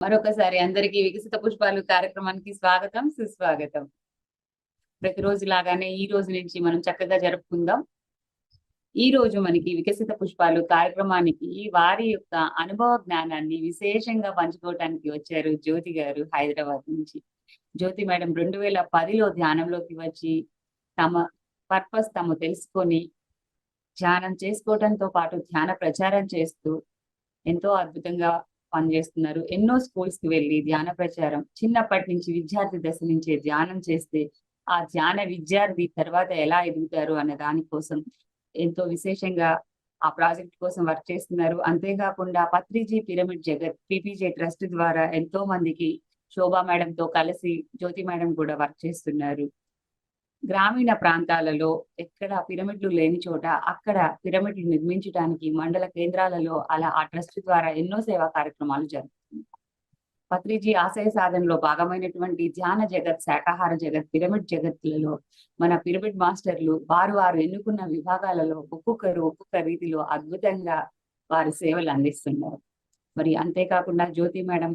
మరొకసారి అందరికీ వికసిత పుష్పాలు కార్యక్రమానికి స్వాగతం, సుస్వాగతం. ప్రతిరోజు లాగానే ఈ రోజు నుంచి మనం చక్కగా జరుపుకుందాం. ఈ రోజు మనకి వికసిత పుష్పాలు కార్యక్రమానికి వారి యొక్క అనుభవ జ్ఞానాన్ని విశేషంగా పంచుకోవడానికి వచ్చారు జ్యోతి గారు హైదరాబాద్ నుంచి. జ్యోతి మేడం 2010లో ధ్యానంలోకి వచ్చి తమ పర్పస్ తాము తెలుసుకొని ధ్యానం చేసుకోవడంతో పాటు ధ్యాన ప్రచారం చేస్తూ ఎంతో అద్భుతంగా పనిచేస్తున్నారు. ఎన్నో స్కూల్స్ కి వెళ్ళి ధ్యాన ప్రచారం చిన్నప్పటి నుంచి విద్యార్థి దశ నుంచే ధ్యానం చేస్తే ఆ ధ్యాన విద్యార్థి తర్వాత ఎలా ఎదుగుతారు అనే దానికోసం ఎంతో విశేషంగా ఆ ప్రాజెక్ట్ కోసం వర్క్ చేస్తున్నారు. అంతేకాకుండా పత్రిజీ పిరమిడ్ జగత్ పిపిజే ట్రస్ట్ ద్వారా ఎంతో మందికి శోభా మేడం తో కలిసి జ్యోతి మేడం కూడా వర్క్ చేస్తున్నారు. గ్రామీణ ప్రాంతాలలో ఎక్కడ పిరమిడ్లు లేని చోట అక్కడ పిరమిడ్లు నిర్మించడానికి మండల కేంద్రాలలో అలా ఆ ట్రస్ట్ ద్వారా ఎన్నో సేవా కార్యక్రమాలు జరుగుతుంది. పత్రిజీ ఆశయ సాధనలో భాగమైనటువంటి ధ్యాన జగత్, శాకాహార జగత్, పిరమిడ్ జగత్లలో మన పిరమిడ్ మాస్టర్లు వారు ఎన్నుకున్న విభాగాలలో ఒక్కొక్క రీతిలో అద్భుతంగా వారి సేవలు అందిస్తున్నారు. మరి అంతేకాకుండా జ్యోతి మేడం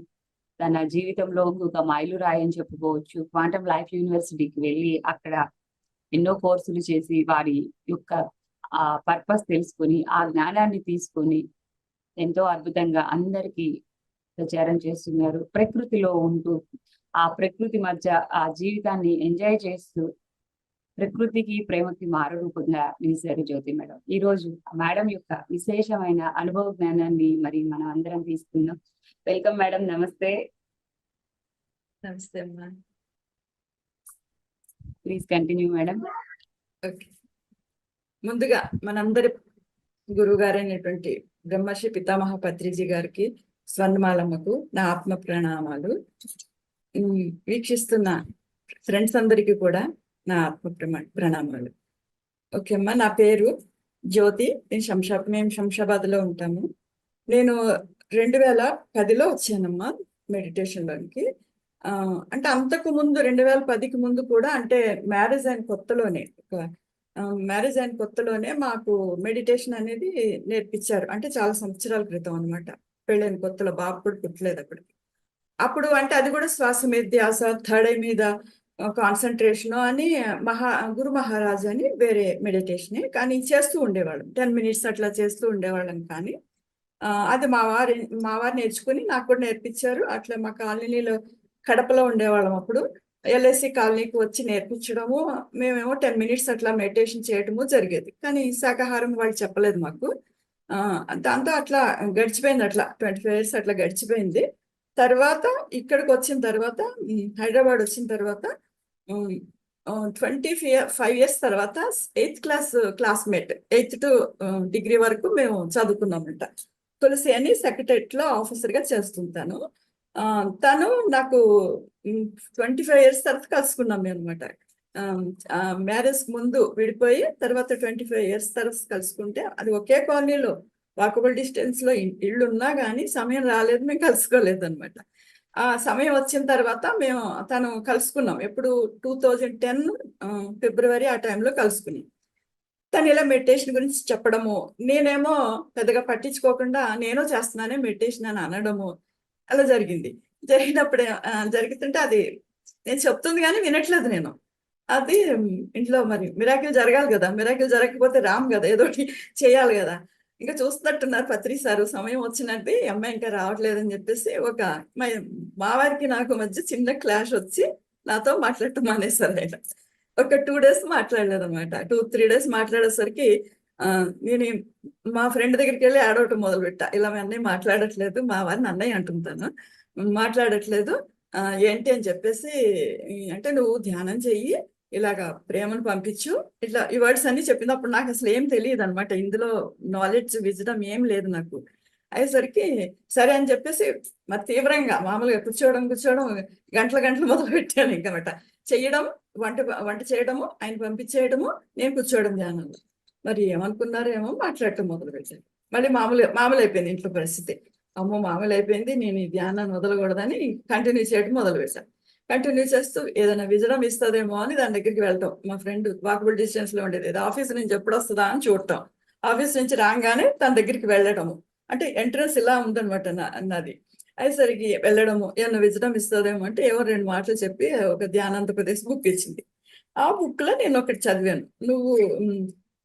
తన జీవితంలో ఇంకొక మైలురాయి అని చెప్పుకోవచ్చు. క్వాంటమ్ లైఫ్ యూనివర్సిటీకి వెళ్ళి అక్కడ ఎన్నో కోర్సులు చేసి వారి యొక్క ఆ పర్పస్ తెలుసుకొని ఆ జ్ఞానాన్ని తీసుకొని ఎంతో అద్భుతంగా అందరికీ ప్రచారం చేస్తున్నారు. ప్రకృతిలో ఉంటూ ఆ ప్రకృతి మధ్య ఆ జీవితాన్ని ఎంజాయ్ చేస్తూ ప్రకృతికి ప్రేమకి మారురూపంగా నిలిచారు జ్యోతి మేడం. ఈ రోజు మేడం యొక్క విశేషమైన అనుభవ జ్ఞానాన్ని మరి మనం అందరం తీసుకుందాం. వెల్కమ్ మేడం, నమస్తే. నమస్తే అమ్మా. Please continue madam. ఓకే, ముందుగా మనందరి గురువు గారైనటువంటి బ్రహ్మర్షి పితామహ పత్రిజీ గారికి, స్వర్ణమాలమ్మకు నా ఆత్మ ప్రణామాలు. వీక్షిస్తున్న ఫ్రెండ్స్ అందరికీ కూడా నా ఆత్మ ప్రణామాలు. ఓకే అమ్మా, నా పేరు జ్యోతి. మేము శంషాబాద్ లో ఉంటాము. నేను 2010లో వచ్చానమ్మా మెడిటేషన్లోనికి. అంటే అంతకు ముందు 2010కి ముందు కూడా, అంటే మ్యారేజ్ అయిన కొత్తలోనే మాకు మెడిటేషన్ అనేది నేర్పించారు. అంటే చాలా సంవత్సరాల క్రితం అనమాట. పెళ్ళైన కొత్తలో, బాబు కూడా పుట్టలేదు అప్పుడు. అంటే అది కూడా శ్వాస మీద ధ్యాస, థర్డ్ ఐ మీద కాన్సన్ట్రేషన్ అని గురు మహారాజ్ అని వేరే మెడిటేషన్ కానీ చేస్తూ ఉండేవాళ్ళం. 10 minutes అట్లా చేస్తూ ఉండేవాళ్ళం. కానీ అది మా వారు నేర్చుకుని నాకు కూడా నేర్పించారు. అట్లా మా కాలనీలో కడపలో ఉండేవాళ్ళం అప్పుడు. ఎల్ఐసి కాలనీకి వచ్చి నేర్పించడము, మేమేమో 10 minutes అట్లా మెడిటేషన్ చేయడము జరిగేది. కానీ శాకాహారం వాళ్ళు చెప్పలేదు మాకు. దాంతో అట్లా గడిచిపోయింది. అట్లా 25 years అట్లా గడిచిపోయింది. తర్వాత ఇక్కడికి వచ్చిన తర్వాత, హైదరాబాద్ వచ్చిన తర్వాత 25 years తర్వాత 8th classmate 8th to degree వరకు మేము చదువుకున్నామంట. తులసి అని సెక్రటరియట్ లో ఆఫీసర్ గా చేస్తుంటాను. తను నాకు 25 years తర్వాత కలుసుకున్నాం మేము అనమాట. మ్యారేజ్ ముందు విడిపోయి తర్వాత 25 years తర్వాత కలుసుకుంటే, అది ఒకే కాలనీలో వాకబుల్ డిస్టెన్స్ లో ఇళ్ళు ఉన్నా కానీ సమయం రాలేదు, మేము కలుసుకోలేదు అనమాట. ఆ సమయం వచ్చిన తర్వాత తను కలుసుకున్నాం. ఎప్పుడు 2010 February ఆ టైంలో కలుసుకున్నాం. తను ఇలా మెడిటేషన్ గురించి చెప్పడము, నేనేమో పెద్దగా పట్టించుకోకుండా నేను చేస్తున్నానే మెడిటేషన్ అని అనడము, అలా జరుగుతుంటే అది నేను చెప్తుంది కానీ వినట్లేదు నేను. అది ఇంట్లో మరి మిరాకిల్ జరగాలి కదా, మిరాకిల్ జరగకపోతే రామ్ కదా, ఏదో చేయాలి కదా. ఇంకా చూస్తున్నట్టున్నారు పత్రి సారు, సమయం వచ్చినట్టు అమ్మాయి ఇంకా రావట్లేదని చెప్పేసి మా వారికి నాకు మధ్య చిన్న క్లాష్ వచ్చి నాతో మాట్లాడటం మానేశారు. ఆయన ఒక 2 days మాట్లాడలేదు అనమాట. 2-3 days మాట్లాడేసరికి నేను మా ఫ్రెండ్ దగ్గరికి వెళ్ళి ఆడవటం మొదలుపెట్టా. ఇలా మీ అన్నయ్య మాట్లాడట్లేదు, మా వారిని అన్నయ్య అంటుంటాను, మాట్లాడట్లేదు ఏంటి అని చెప్పేసి. అంటే నువ్వు ధ్యానం చెయ్యి, ఇలాగా ప్రేమను పంపించు, ఇట్లా ఈ వర్డ్స్ అన్ని చెప్పింది. అప్పుడు నాకు అసలు ఏం తెలియదు అనమాట, ఇందులో నాలెడ్జ్ విజడం ఏం లేదు నాకు. అయ్యేసరికి సరే అని చెప్పేసి మరి తీవ్రంగా మామూలుగా కూర్చోవడం గంటలు మొదలు పెట్టాను. ఇంకనమాట చేయడం, వంట చేయడము, ఆయన పంపించేయడము, నేను కూర్చోవడం ధ్యానంలో. మరి ఏమనుకున్నారేమో మాట్లాడటం మొదలు పెట్టాను. మళ్ళీ మామూలు అయిపోయింది ఇంట్లో పరిస్థితి. అమ్మో మామూలు అయిపోయింది, నేను ఈ ధ్యానాన్ని వదలకూడదని కంటిన్యూ చేయడం మొదలు పెట్టాను. కంటిన్యూ చేస్తూ ఏదైనా విజడం ఇస్తుందేమో అని దాని దగ్గరికి వెళ్ళటం. మా ఫ్రెండ్ వాకబుల్ డిస్టెన్స్ లో ఉండేది, ఆఫీస్ నుంచి ఎప్పుడు వస్తుందా అని చూడటం. ఆఫీస్ నుంచి రాగానే తన దగ్గరికి వెళ్ళటము. అంటే ఎంట్రన్స్ ఇలా ఉందనమాట నాది. అయ్యేసరికి వెళ్ళడము ఏమన్నా విజడం ఇస్తుందేమో అంటే ఏమో 2 మాటలు చెప్పి ఒక ధ్యానాంధ్రప్రదేశ్ బుక్ ఇచ్చింది. ఆ బుక్ లో నేను ఒకటి చదివాను. నువ్వు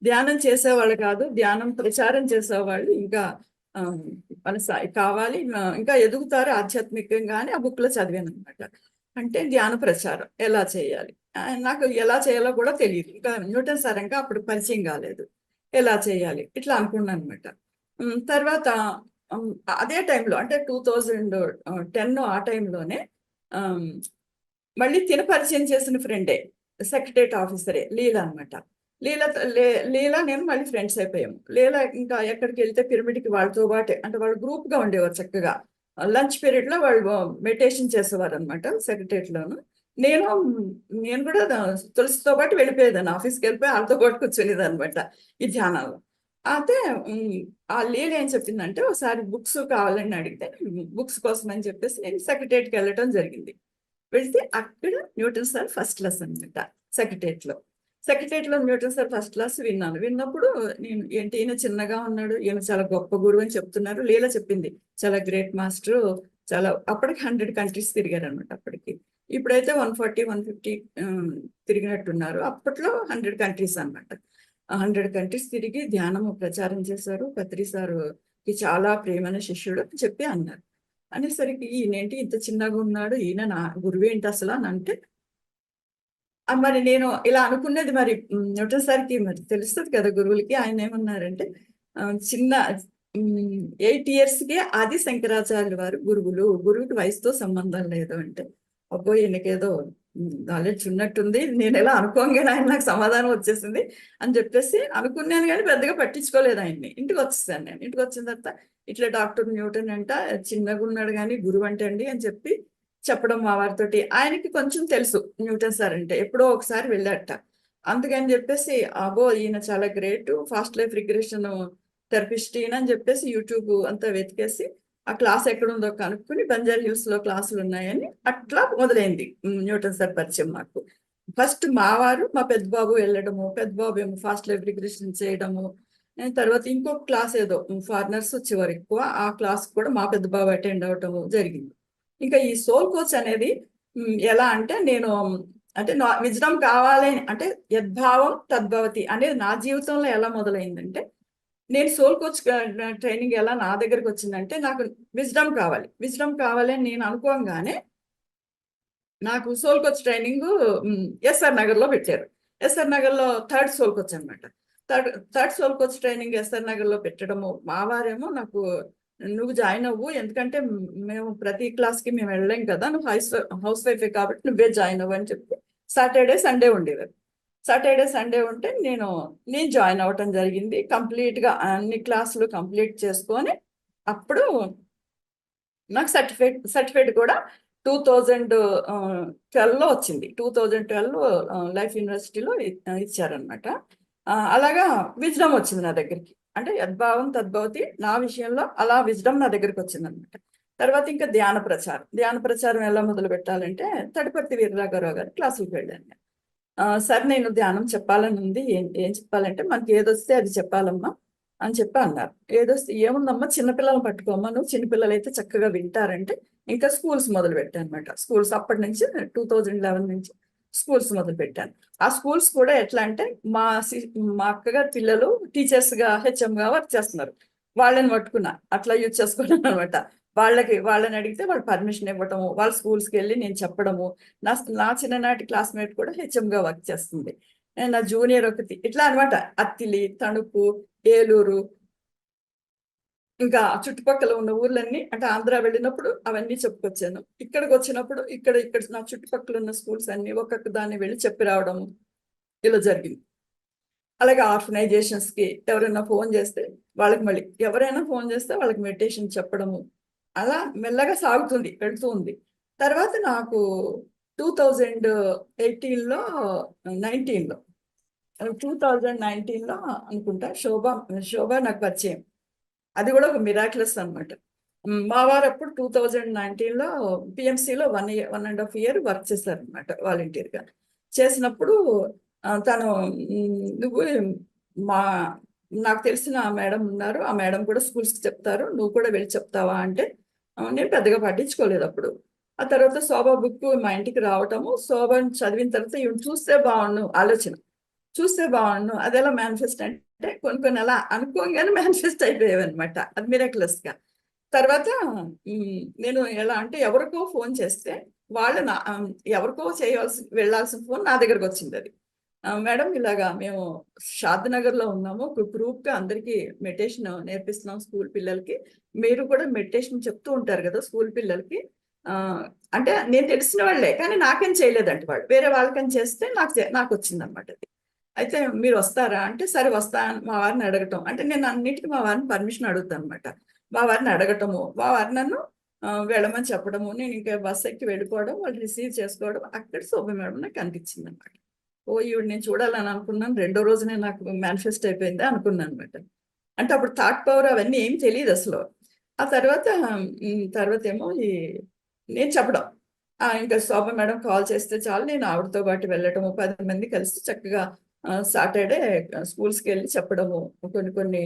ధ్యానం చేసేవాళ్ళు కాదు, ధ్యానం ప్రచారం చేసేవాళ్ళు ఇంకా మన కావాలి, ఇంకా ఎదుగుతారు ఆధ్యాత్మికంగా అని ఆ బుక్ లో చదివాను అనమాట. అంటే ధ్యాన ప్రచారం ఎలా చేయాలి, నాకు ఎలా చేయాలో కూడా తెలియదు. ఇంకా న్యూటన్ సార్ ఇంకా అప్పుడు పరిచయం కాలేదు, ఎలా చేయాలి ఇట్లా అనుకున్నాను అనమాట. తర్వాత ఉమ్, అదే టైంలో అంటే 2010 ఆ టైంలోనే మళ్ళీ తిన పరిచయం చేసిన ఫ్రెండే, సెక్రటరేట్ ఆఫీసరే లీలా అనమాట. లీల లీల నేను మళ్ళీ ఫ్రెండ్స్ అయిపోయాము. లీల ఇంకా ఎక్కడికి వెళ్తే పిరమిడ్కి వాళ్ళతో పాటే, అంటే వాళ్ళు గ్రూప్ గా ఉండేవారు చక్కగా. లంచ్ పీరియడ్ లో వాళ్ళు మెడిటేషన్ చేసేవారు అనమాట సెక్రటరేట్ లోను. నేను నేను కూడా తులసితో పాటు వెళ్ళిపోయేదాన్ని, ఆఫీస్కి వెళ్ళిపోయి వాళ్ళతో పాటు కూర్చునేది అనమాట ఈ ధ్యానాల్లో. అయితే ఆ లీల ఏం చెప్పిందంటే ఒకసారి బుక్స్ కావాలని అడిగితే బుక్స్ కోసం అని చెప్పేసి నేను సెక్రటరేట్కి వెళ్ళటం జరిగింది. వెళ్తే అక్కడ న్యూటన్ సార్ ఫస్ట్ క్లాస్ అనమాట. సెక్రటరేట్ లో సెక్రటరేట్ లో న్యూటన్ సార్ ఫస్ట్ క్లాస్ విన్నాను. విన్నప్పుడు నేను ఏంటి ఈయన చిన్నగా ఉన్నాడు, ఈయన చాలా గొప్ప గురువు అని చెప్తున్నారు. లీల చెప్పింది చాలా గ్రేట్ మాస్టర్, చాలా అప్పటికి 100 కంట్రీస్ తిరిగారు అనమాట. అప్పటికి ఇప్పుడైతే 140 150 తిరిగినట్టున్నారు. అప్పట్లో 100 కంట్రీస్ అనమాట. 100 కంట్రీస్ తిరిగి ధ్యానము ప్రచారం చేశారు. పత్రి సారుకి చాలా ప్రియమైన శిష్యుడు అని చెప్పి అన్నారు. అనేసరికి ఈయనేంటి ఇంత చిన్నగా ఉన్నాడు, ఈయన నా గురువేంటి అసలు అని అంటే, మరి నేను ఇలా అనుకున్నది మరి న్యూటన్ సార్కి మరి తెలుస్తుంది కదా గురువులకి. ఆయన ఏమన్నారంటే చిన్న 8 ఇయర్స్కే ఆది శంకరాచార్యుల వారు గురువులు, గురువుకి వయసుతో సంబంధం లేదు అంటే, అబ్బో ఈయనకేదో నాలెడ్జ్ ఉన్నట్టుంది, నేను ఎలా అనుకోగానే ఆయన నాకు సమాధానం వచ్చేసింది అని చెప్పేసి అనుకున్నాను. కానీ పెద్దగా పట్టించుకోలేదు ఆయన్ని. ఇంటికి వచ్చేసాను నేను. ఇంటికి వచ్చిన తర్వాత ఇట్లా డాక్టర్ న్యూటన్ అంట చిన్నగా ఉన్నాడు కానీ గురువు అంటే అండి అని చెప్పి చెప్పడం మా వారితోటి. ఆయనకి కొంచెం తెలుసు న్యూటన్ సార్ అంటే, ఎప్పుడో ఒకసారి వెళ్ళాట. అందుకని చెప్పేసి అబో ఈయన చాలా great, fast life regression therapist ఈయన అని చెప్పేసి యూట్యూబ్ అంతా వెతికేసి ఆ క్లాస్ ఎక్కడుందో కనుక్కుని బంజారా హిల్స్ లో క్లాసులు ఉన్నాయని అట్లా మొదలైంది న్యూటన్ సార్ పరిచయం మాకు. ఫస్ట్ మా వారు మా పెద్ద బాబు వెళ్ళడము, పెద్ద బాబు ఏమో ఫాస్ట్ లైఫ్ రిగ్రెషన్ చేయడము. తర్వాత ఇంకొక క్లాస్ ఏదో ఫారినర్స్ వచ్చేవారు ఎక్కువ, ఆ క్లాస్ కూడా మా పెద్ద బాబు అటెండ్ అవటము జరిగింది. ఇంకా ఈ సోల్ కోచ్ అనేది ఎలా అంటే నేను అంటే నా విజ్డమ్ కావాలి అంటే యద్భావం తద్భవతి అనేది నా జీవితంలో ఎలా మొదలైందంటే, నేను సోల్ కోచ్ ట్రైనింగ్ ఎలా నా దగ్గరకు వచ్చిందంటే, నాకు విజ్డమ్ కావాలి, విజ్డమ్ కావాలి అని నేను అనుకోగానే నాకు soul coach training SR Nagar లో పెట్టారు. ఎస్ఆర్ నగర్ లో థర్డ్ సోల్ కోచ్ అనమాట. Third soul coach training SR Nagar లో పెట్టడము, మా వారేమో నాకు నువ్వు జాయిన్ అవ్వు, ఎందుకంటే మేము ప్రతి క్లాస్ కి మేము వెళ్ళలేం కదా, నువ్వు హౌస్ వైఫే కాబట్టి నువ్వే జాయిన్ అవ్వు అని చెప్పి సాటర్డే సండే ఉండేవారు. సాటర్డే సండే ఉంటే నేను జాయిన్ అవ్వటం జరిగింది. కంప్లీట్ గా అన్ని క్లాసులు కంప్లీట్ చేసుకొని అప్పుడు నాకు సర్టిఫికేట్ కూడా 2012 లో వచ్చింది. 2012 లైఫ్ యూనివర్సిటీలో ఇచ్చారనమాట. అలాగా విజ్డమ్ వచ్చింది నా దగ్గరికి. అంటే యద్భావం తద్భవతి నా విషయంలో అలా విజ్డమ్ నా దగ్గరికి వచ్చింది అనమాట. తర్వాత ఇంకా ధ్యాన ప్రచారం ఎలా మొదలు పెట్టాలంటే తడిపర్తి వీరరాఘవరావు గారి క్లాసులకు వెళ్ళాను. సార్ నేను ధ్యానం చెప్పాలని ఉంది, ఏం చెప్పాలంటే మనకి ఏదొస్తే అది చెప్పాలమ్మా అని చెప్పి అన్నారు. ఏదొస్తే ఏముందమ్మా చిన్నపిల్లలను పట్టుకోమ్మా, నువ్వు చిన్నపిల్లలు అయితే చక్కగా వింటారంటే ఇంకా స్కూల్స్ మొదలు పెట్టాను అనమాట. స్కూల్స్ అప్పటి నుంచి 2011 నుంచి స్కూల్స్ మొదలు పెట్టాను. ఆ స్కూల్స్ కూడా ఎట్లా అంటే మా అక్కగారి పిల్లలు టీచర్స్ గా హెచ్ఎం గా వర్క్ చేస్తున్నారు, వాళ్ళని పట్టుకున్నా అట్లా యూజ్ చేసుకున్నాను అనమాట. వాళ్ళని అడిగితే వాళ్ళు పర్మిషన్ ఇవ్వటము, వాళ్ళ స్కూల్స్కి వెళ్ళి నేను చెప్పడము. నా చిన్ననాటి క్లాస్మేట్ కూడా హెచ్ఎం గా వర్క్ చేస్తుంది, నా జూనియర్ ఒకటి, ఇట్లా అనమాట. అత్తిలి, తణుకు, ఏలూరు, ఇంకా చుట్టుపక్కల ఉన్న ఊర్లన్నీ, అంటే ఆంధ్ర వెళ్ళినప్పుడు అవన్నీ చెప్పుకొచ్చాను. ఇక్కడికి వచ్చినప్పుడు ఇక్కడ నా చుట్టుపక్కల ఉన్న స్కూల్స్ అన్ని ఒక్కొక్క దాన్ని వెళ్ళి చెప్పి రావడము ఇలా జరిగింది. అలాగే ఆర్గనైజేషన్స్ కి ఎవరైనా ఫోన్ చేస్తే వాళ్ళకి, మళ్ళీ ఎవరైనా ఫోన్ చేస్తే వాళ్ళకి మెడిటేషన్ చెప్పడము, అలా మెల్లగా సాగుతుంది, వెళ్తూ ఉంది. తర్వాత నాకు 2018లో 19లో 2019లో అనుకుంటా శోభ నాకు పరిచయం. అది కూడా ఒక మిరాక్లస్ అనమాట. మా వారు అప్పుడు 2019లో పిఎంసిలో 1.5 year వర్క్ చేశారు అనమాట వాలంటీర్ గా. చేసినప్పుడు తను నువ్వు మా నాకు తెలిసిన మేడం ఉన్నారు, ఆ మేడం కూడా స్కూల్స్ కి చెప్తారు, నువ్వు కూడా వెళ్ళి చెప్తావా అంటే నేను పెద్దగా పట్టించుకోలేదు అప్పుడు. ఆ తర్వాత శోభ బుక్ మా ఇంటికి రావటము, శోభను చదివిన తర్వాత ఈవిడ చూస్తే బాగుండు ఆలోచన. చూస్తే బాగుండు అది ఎలా మేనిఫెస్ట్ అంటే కొన్ని కొన్ని అలా అనుకోగానే మేనిఫెస్ట్ అయిపోయావన్నమాట. అది మిరాక్యులస్‌గా. తర్వాత నేను ఎలా అంటే ఎవరికో ఫోన్ చేస్తే వాళ్ళు ఎవరికో వెళ్ళాల్సిన ఫోన్ నా దగ్గరకొచ్చిందది. మేడం ఇలాగా మేము షాద్‌నగర్‌లో ఉన్నాము. ఒక గ్రూప్‌గా అందరికీ మెడిటేషన్ నేర్పిస్తున్నాం స్కూల్ పిల్లలకి. మీరు కూడా మెడిటేషన్ చెప్తూ ఉంటారు గదా! స్కూల్ పిల్లలకి. అంటే నేను తెలిసిన వాళ్ళే. కానీ నాకేం చేయలేదంట వాళ్ళు. వేరే వాళ్ళకని చేస్తే నాకొచ్చిందనమాట అది. అయితే మీరొస్తారా? అంటే సరే వస్తా అని మా వారిని అడగటం. అంటే నేను అన్నిటికి మా వారిని పర్మిషన్ అడుగుతాననమాట. మా వారిని అడగటము, మా వారు నన్ను వెళ్ళమని చెప్పడము. నేను ఇంకా బస్ ఎక్కి వెళ్ళిపోవడం, వాళ్ళు రిసీవ్ చేసుకోవడం. అక్కడ శోభ మేడం నాకు కనిపించిందనమాట. ఓహ్! ఈవిడ నేను చూడాలని అనుకున్నాను. రెండో రోజునే నాకు మేనిఫెస్ట్ అయిపోయిందా అనుకున్నాననమాట. అంటే అప్పుడు థాట్ పవర్ అవన్నీ ఏం తెలీదసలు. ఆ తర్వాత తర్వాతేమో నేను చెప్పడం. ఇంకా శోభ మేడం కాల్ చేస్తే చాలు నేను ఆవిడతో పాటు వెళ్ళటము. 10 మంది కలిసి చక్కగా సాటర్‌డే స్కూల్స్‌కెళ్ళి చెప్పడము. కొన్ని కొన్ని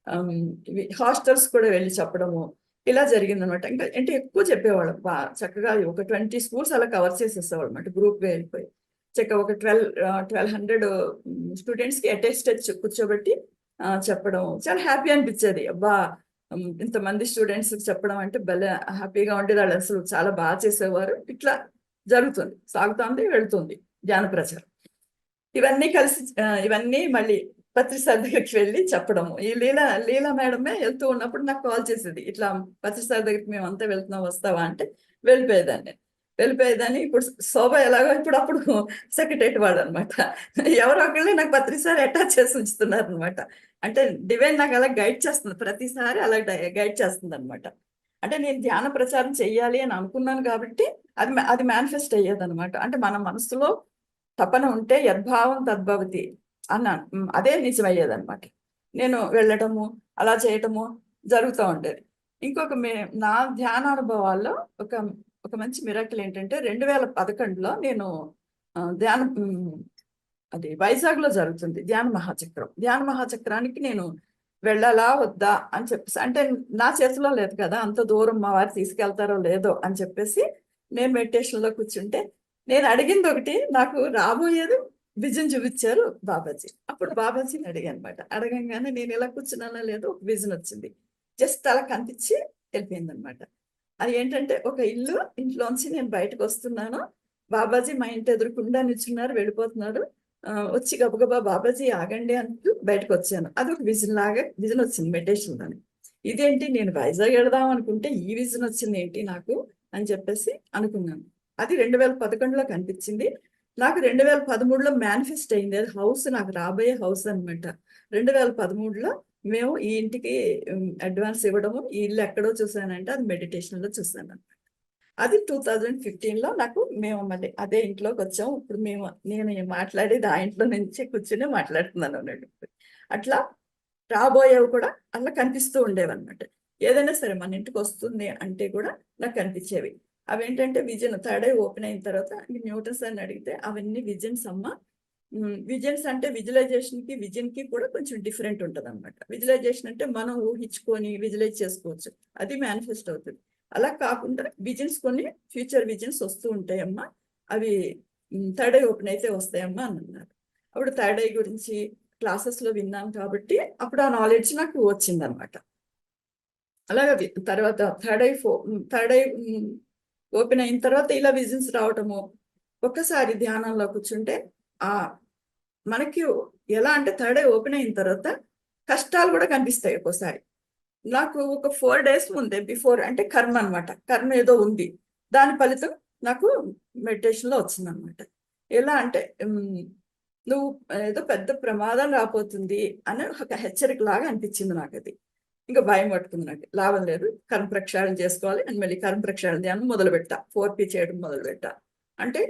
ఆహ్, ఇవి హాస్టల్స్ కూడా వెళ్లి చెప్పడము. ఇలా జరిగిందనమాట. ఇంకా అంటే ఎక్కువ చెప్పేవాళ్ళం. చక్కగా ఒక 20 స్కూల్స్ అలా కవర్ చేసేసేవాళ్ళమాట గ్రూప్‌గా వెళ్ళిపోయి. చక్కగా ఒక 1200 స్టూడెంట్స్‌కి అటెస్టెడ్ కూర్చోబెట్టి చెప్పడం. చాలా హ్యాపీ అనిపిచ్చేది. అబ్బా! ఇంతమంది స్టూడెంట్స్‌కి చెప్పడం అంటే భలే హ్యాపీగా ఉండేది. ఆళ్ళసలు చాలా చేసేవారు. ఇట్లా జరుగుతుంది. సాగుతోంది, వెళ్తుంది ధ్యాన ప్రచారం. ఇవన్నీ మళ్ళీ పత్రి సార్ దగ్గరికి వెళ్లి చెప్పడము. ఈ లీలా మేడమే వెళ్తూ ఉన్నప్పుడు నాకు కాల్ చేసేది. ఇట్లా పత్రి సార్ దగ్గరికి మేమంతా వెళ్తున్నాం వస్తావా? అంటే వెళ్ళిపోయేదాన్ని. వెళ్ళిపోయేదాన్ని. ఇప్పుడు శోభ ఎలాగో అప్పుడు సెక్రటేరియట్ వాడనమాట. ఎవరో ఒకళ్ళని నాకు పత్రి సార్ అటాచ్ చేసి ఉంచుతున్నారనమాట. అంటే డివైన్ నాకు అలా గైడ్ చేస్తుంది. ప్రతిసారి అలా గైడ్ చేస్తుందనమాట. అంటే నేను ధ్యాన ప్రచారం చెయ్యాలి అని అనుకున్నాను కాబట్టి అది మేనిఫెస్ట్ అయ్యేదనమాట. అంటే మన మనసులో తపన ఉంటే యద్భావం తద్భవతి అన్నాను. అదే నిజమయ్యేదనమాట. నేను వెళ్ళటము, అలా చేయటము జరుగుతా ఉండేది. ఇంకొక నా ధ్యానానుభవాల్లో ఒక ఒక మంచి మిరాకిల్ ఏంటంటే 2011లో నేను ధ్యానం అది వైజాగ్‌లో జరుగుతుంది ధ్యాన మహాచక్రం. ధ్యాన మహాచక్రానికి నేను వెళ్ళాలా? వద్దా? అని చెప్పేసి అంటే నా చేతిలో లేదు కదా! అంత దూరం మా వారు తీసుకెళ్తారో లేదో అని చెప్పేసి నేను మెడిటేషన్‌లో కూర్చుంటే నేను అడిగిందొకటి నాకు రాబోయేది విజన్ చూపిచ్చారు బాబాజీ. అప్పుడు బాబాజీని అడిగానమాట. అడగంగానే నేను ఇలా కూర్చున్నానో లేదో ఒక విజన్ వచ్చింది. జస్ట్ అలా కనిపించి వెళ్ళిపోయిందనమాట. అది ఏంటంటే ఒక ఇల్లు, ఇంట్లోంచి నేను బయటకొస్తున్నాను. బాబాజీ మా ఇంటి ఎదురుగుండా నిల్చున్నారు, వెళ్ళిపోతున్నారు. వచ్చి గబగబా బాబాజీ ఆగండి అంటూ బయటకొచ్చాను. అదొక విజన్ వచ్చింది మెడిటేషన్‌లోని. ఇదేంటి నేను వైజాగ్ ఎళ్దాం అనుకుంటే ఈ విజన్ వచ్చిందేంటి నాకు అని చెప్పేసి అనుకున్నాను. అది 2011లో కనిపించింది. నాకు 2013లో మేనిఫెస్ట్ అయింది. అది హౌస్ నాకు రాబోయే హౌస్ అనమాట. 2013లో మేము ఈ ఇంటికి అడ్వాన్స్ ఇవ్వడము, ఈ ఇల్లు ఎక్కడో చూసానంటే అది మెడిటేషన్‌లో చూసాననమాట. అది 2015లో మేము మళ్ళీ అదే ఇంట్లోకొచ్చాము. ఇప్పుడు నేను మాట్లాడేది ఆ ఇంట్లో నుంచే కూర్చొని మాట్లాడుతున్నాననండి. అట్లా రాబోయేవి కూడా అలా కనిపిస్తూ ఉండేవన్నమాట. ఏదైనా సరే మన ఇంటికొస్తుంది అంటే కూడా నాకు కనిపించేవి. అవేంటంటే థర్డ్ ఐ ఓపెన్ అయిన తర్వాత న్యూటన్ సార్‌ని అడిగితే అవన్నీ విజన్స్ అమ్మా. విజన్స్ అంటే విజువలైజేషన్‌కి, విజన్‌కి కూడా కొంచెం డిఫరెంట్ ఉంటదన్నమాట. విజువలైజేషన్ అంటే మనం ఊహించుకొని విజువలైజ్ చేసుకోవచ్చు. అది మేనిఫెస్ట్ అవుతది. అలా కాకుండా విజన్స్ కొన్ని ఫ్యూచర్ విజన్స్ వస్తూ ఉంటాయమ్మా. అవి థర్డ్ ఐ ఓపెన్ అయితే వస్తాయమ్మా అనన్నారు. అప్పుడు థర్డ్ ఐ గురించి క్లాసెస్‌లో విన్నాను కాబట్టి అప్పుడు ఆ నాలెడ్జ్ నాకు వచ్చిందనమాట. అలాగే తర్వాత థర్డ్ ఐ ఓపెన్ అయిన తర్వాత ఇలా విజన్స్ రావటము. ఒక్కసారి ధ్యానంలో కూర్చుంటే ఆహ్, మనకి ఎలా అంటే థర్డ్ ఐ ఓపెన్ అయిన తర్వాత కష్టాలు కూడా కనిపిస్తాయి ఒక్కోసారి. నాకు ఒక 4 డేస్ ముందే అంటే కర్మ అనమాట. కర్మ ఏదో ఉంది. దాని ఫలితం నాకు మెడిటేషన్‌లో వచ్చిందనమాట. ఎలా అంటే నువ్వు ఏదో పెద్ద ప్రమాదం రాబోతుంది అని ఒక హెచ్చరికలాగా అనిపించింది నాకది. ఇంక భయం పట్టుకుంది నాకు. లాభం లేదు. కర్మ ప్రక్షాళన చేసుకోవాలి అని మళ్ళీ కర్మ ప్రక్షాళన ధ్యానం మొదలుపెట్టా. 4P చేయడం మొదలుపెట్టా. అంటే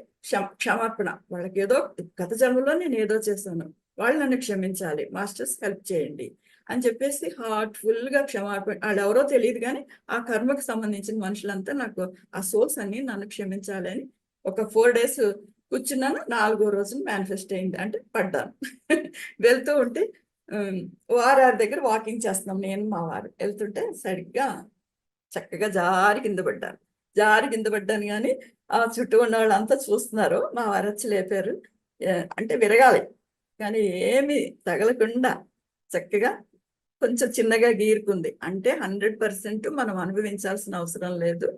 క్షమాపణ. వాళ్ళకేదో గత జన్మలో నేనేదో చేశాను. వాళ్ళు నన్ను క్షమించాలి. మాస్టర్స్ హెల్ప్ చేయండి. అని చెప్పేసి హార్ట్‌ఫుల్‌గా ఆళ్ళెవరో తెలీదు గానీ, ఆ కర్మకు సంబంధించిన మనుషులంతా నాకు ఆ సోల్స్ అన్నీ నన్ను క్షమించాలి అని ఒక 4 డేస్ కూర్చున్నాను. 4గో రోజున మేనిఫెస్ట్ అయింది. అంటే పడ్డాను. వెళ్తూ ఉంటే ఓఆర్ఆర్ దగ్గర వాకింగ్ చేస్తున్నాం నేను, మా వారు. ఎళ్తుంటే సరిగ్గా చక్కగా జారి కింద పడ్డాను. జారి కింద పడ్డాను కానీ ఆ చుట్టూ ఉన్న వాళ్ళంతా చూస్తున్నారు. మా వారొచ్చి లేపారు. అంటే విరగాలి కానీ ఏమి తగలకుండా చక్కగా కొంచెం చిన్నగా గీరుకుంది. అంటే 100% మనం అనుభవించాల్సిన అవసరం లేదు.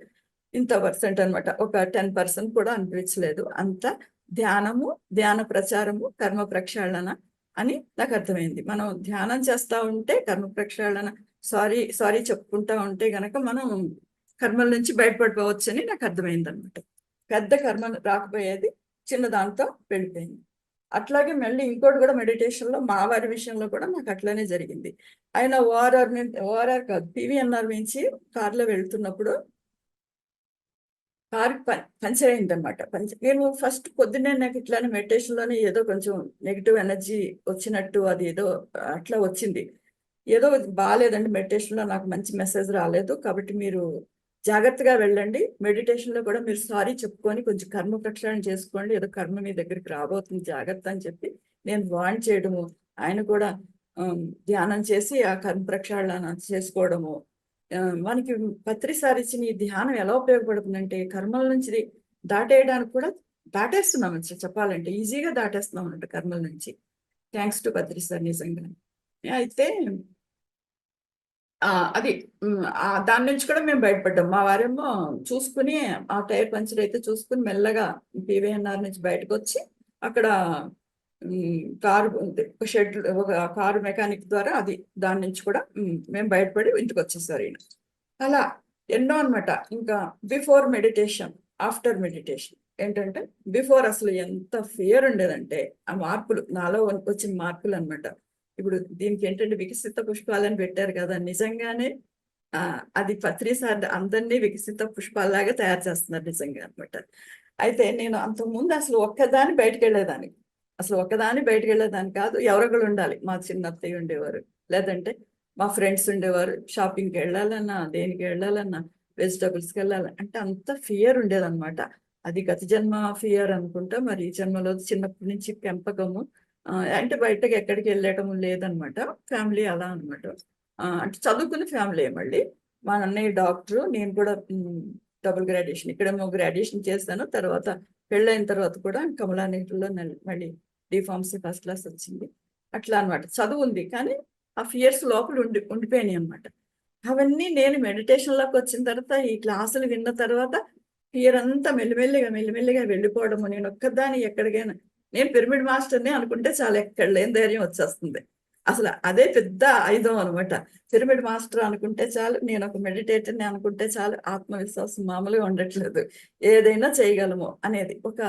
ఇంత పర్సెంట్ అనమాట. ఒక 10% కూడా అనిపించలేదు. అంత ధ్యానము, ధ్యాన ప్రచారము, కర్మ ప్రక్షాళన అని నాకు అర్థమైంది. మనం ధ్యానం చేస్తా ఉంటే కర్మ ప్రక్షాళన సారీ సారీ చెప్పుకుంటా ఉంటే గనక మనం కర్మల నుంచి బయటపడిపోవచ్చు అని నాకు అర్థమైంది అనమాట. పెద్ద కర్మ రాకపోయేది, చిన్న దాంతో వెళ్ళిపోయింది. అట్లాగే మళ్ళీ ఇంకోటి కూడా మెడిటేషన్ లో మా వారి విషయంలో కూడా నాకు అట్లానే జరిగింది. ఆయన ఓఆర్ఆర్ కాదు పివిఎన్ఆర్ నుంచి కార్లో వెళ్తున్నప్పుడు కారు పంచర్ అయిందనమాట. నేను ఫస్ట్ పొద్దున్నే నాకు ఇట్లానే మెడిటేషన్ లోనే ఏదో కొంచెం నెగిటివ్ ఎనర్జీ వచ్చినట్టు అది ఏదో అట్లా వచ్చింది. ఏదో బాగాలేదండి, మెడిటేషన్ లో నాకు మంచి మెసేజ్ రాలేదు, కాబట్టి మీరు జాగ్రత్తగా వెళ్ళండి, మెడిటేషన్ లో కూడా మీరు సారీ చెప్పుకొని కొంచెం కర్మ ప్రక్షాళన చేసుకోండి, ఏదో కర్మ మీ దగ్గరికి రాబోతుంది, జాగ్రత్త అని చెప్పి నేను వార్న్ చేయడము, ఆయన కూడా ధ్యానం చేసి ఆ కర్మ ప్రక్షాళన చేసుకోవడము. మనకి పత్రిసారి ఇచ్చిన ఈ ధ్యానం ఎలా ఉపయోగపడుతుందంటే కర్మల నుంచి దాటేయడానికి కూడా దాటేస్తున్నాం చెప్పాలంటే, ఈజీగా దాటేస్తున్నాం అన్నట్టు కర్మల నుంచి. థ్యాంక్స్ టు పత్రిసారి నిజంగా. అయితే అది దాని నుంచి కూడా మేము బయటపడ్డాం. మా వారేమో చూసుకుని ఆ టైర్ పంచర్ అయితే చూసుకుని మెల్లగా పివిఎన్ఆర్ నుంచి బయటకు వచ్చి అక్కడ కారు ఒక షెడ్, ఒక కారు మెకానిక్ ద్వారా అది దాని నుంచి కూడా మేము బయటపడి ఇంటికి వచ్చేసారు ఈయన. అలా ఎన్నో అనమాట. ఇంకా బిఫోర్ మెడిటేషన్, ఆఫ్టర్ మెడిటేషన్ ఏంటంటే, బిఫోర్ అసలు ఎంత ఫియర్ ఉండేదంటే ఆ మార్పులు నాలో వచ్చిన మార్పులు అనమాట. ఇప్పుడు దీనికి ఏంటంటే వికసిత పుష్పాలని పెట్టారు కదా, నిజంగానే అది పత్రిసారి అందరినీ వికసిత పుష్పాలలాగా తయారు చేస్తున్నారు నిజంగా అనమాట. అయితే నేను అంతకుముందు అసలు ఒక్కదాన్ని బయటకు వెళ్ళేదాన్ని, అసలు ఒక్కదాన్ని బయటకు వెళ్ళేదాన్ని కాదు. ఎవరొకరు ఉండాలి, మా చిన్న అత్తయ్య ఉండేవారు, లేదంటే మా ఫ్రెండ్స్ ఉండేవారు. షాపింగ్కి వెళ్ళాలన్నా, దేనికి వెళ్ళాలన్నా, వెజిటబుల్స్కి వెళ్ళాలన్నా అంటే అంత ఫియర్ ఉండేదన్నమాట. అది గత జన్మ ఫియర్ అనుకుంటా, మరి ఈ జన్మలో చిన్నప్పటి నుంచి పెంపకము. అంటే బయటకు ఎక్కడికి వెళ్ళటం లేదనమాట. ఫ్యామిలీ అలా అనమాట. అంటే చదువుకున్న ఫ్యామిలీ మళ్ళీ. మా అన్నయ్య డాక్టరు, నేను కూడా డబుల్ గ్రాడ్యుయేషన్, ఇక్కడేమో గ్రాడ్యుయేషన్ చేశాను. తర్వాత పెళ్ళైన తర్వాత కూడా కమలానగర్లో మళ్ళీ డిఫార్మసీ ఫస్ట్ క్లాస్ వచ్చింది. అట్లా అనమాట. చదువు ఉంది కానీ ఆ ఫియర్స్ లోపల ఉండిపోయినాయి అనమాట. అవన్నీ నేను మెడిటేషన్లోకి వచ్చిన తర్వాత, ఈ క్లాసులు విన్న తర్వాత ఫియర్ అంతా మెల్లిమెల్లిగా వెళ్ళిపోవడము. నేను ఒక్కదాన్ని ఎక్కడికైనా, నేను పిరమిడ్ మాస్టర్ని అనుకుంటే చాలా ఎక్కడ లేని ధైర్యం వచ్చేస్తుంది. అసలు అదే పెద్ద ఆయుధం అనమాట. పిరమిడ్ మాస్టర్ అనుకుంటే చాలు, నేను ఒక మెడిటేటర్ని అనుకుంటే చాలు, ఆత్మవిశ్వాసం మామూలుగా ఉండట్లేదు, ఏదైనా చేయగలము అనేది. ఒక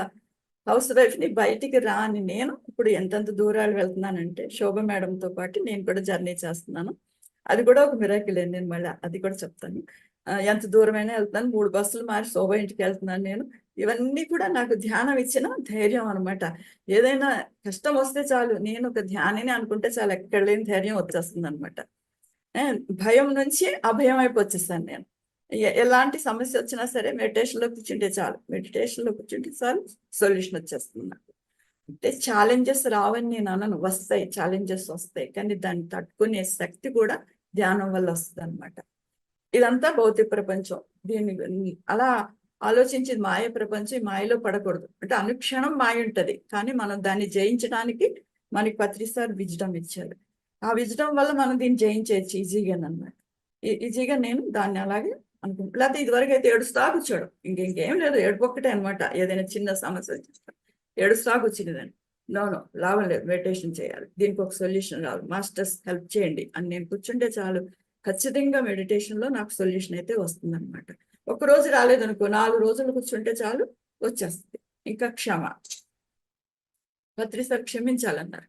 హౌస్ వైఫ్ని బయటికి రాని నేను ఇప్పుడు ఎంతెంత దూరాలు వెళ్తున్నానంటే, శోభ మేడంతో పాటు నేను కూడా జర్నీ చేస్తున్నాను. అది కూడా ఒక మిరాకిల్. నేను మళ్ళీ అది కూడా చెప్తాను. ఎంత దూరమైనా వెళ్తాను, 3 బస్సులు మారి శోభ ఇంటికి వెళ్తున్నాను నేను. ఇవన్నీ కూడా నాకు ధ్యానం ఇచ్చిన ధైర్యం అనమాట. ఏదైనా కష్టం వస్తే చాలు, నేను ఒక ధ్యానిని అనుకుంటే చాలు, ఎక్కడ లేని ధైర్యం వచ్చేస్తుంది అనమాట. భయం నుంచి అభయం వైపు వచ్చేస్తాను నేను. ఎలాంటి సమస్య వచ్చినా సరే మెడిటేషన్లో కూర్చుంటే చాలు, మెడిటేషన్లో కూర్చుంటే చాలు, సొల్యూషన్ వచ్చేస్తుంది నాకు. అంటే ఛాలెంజెస్ రావని నేను అనను, వస్తాయి, ఛాలెంజెస్ వస్తాయి, కానీ దాన్ని తట్టుకునే శక్తి కూడా ధ్యానం వల్ల వస్తుంది అనమాట. ఇదంతా భౌతిక ప్రపంచం. దీన్ని అలా ఆలోచించి మాయ ప్రపంచం, మాయలో పడకూడదు. అంటే అనుక్షణం మాయ ఉంటది, కానీ మనం దాన్ని జయించడానికి మనకి పత్రిసారి విజ్డమ్ ఇచ్చారు. ఆ విజ్డమ్ వల్ల మనం దీన్ని జయించేయచ్చు ఈజీగా అనమాట. ఈజీగా నేను దాన్ని అలాగే అనుకుంటా. లేకపోతే ఇదివరకు అయితే ఏడుస్తా కూర్చోడు, ఇంకేం లేదు, ఏడుపు ఒక్కటే అనమాట. ఏదైనా చిన్న సమస్య వచ్చిన ఏడుస్తా కూర్చునేదాన్ని. నో లాభం లేదు, మెడిటేషన్ చేయాలి, దీనికి ఒక సొల్యూషన్ రావాలి, మాస్టర్స్ హెల్ప్ చేయండి అని నేను కూర్చుంటే చాలు, ఖచ్చితంగా మెడిటేషన్లో నాకు సొల్యూషన్ అయితే వస్తుంది అనమాట. ఒక రోజు రాలేదనుకో, 4 రోజులు కూర్చుంటే చాలు, వచ్చేస్తుంది. ఇంకా పత్రిసారి క్షమించాలన్నారు.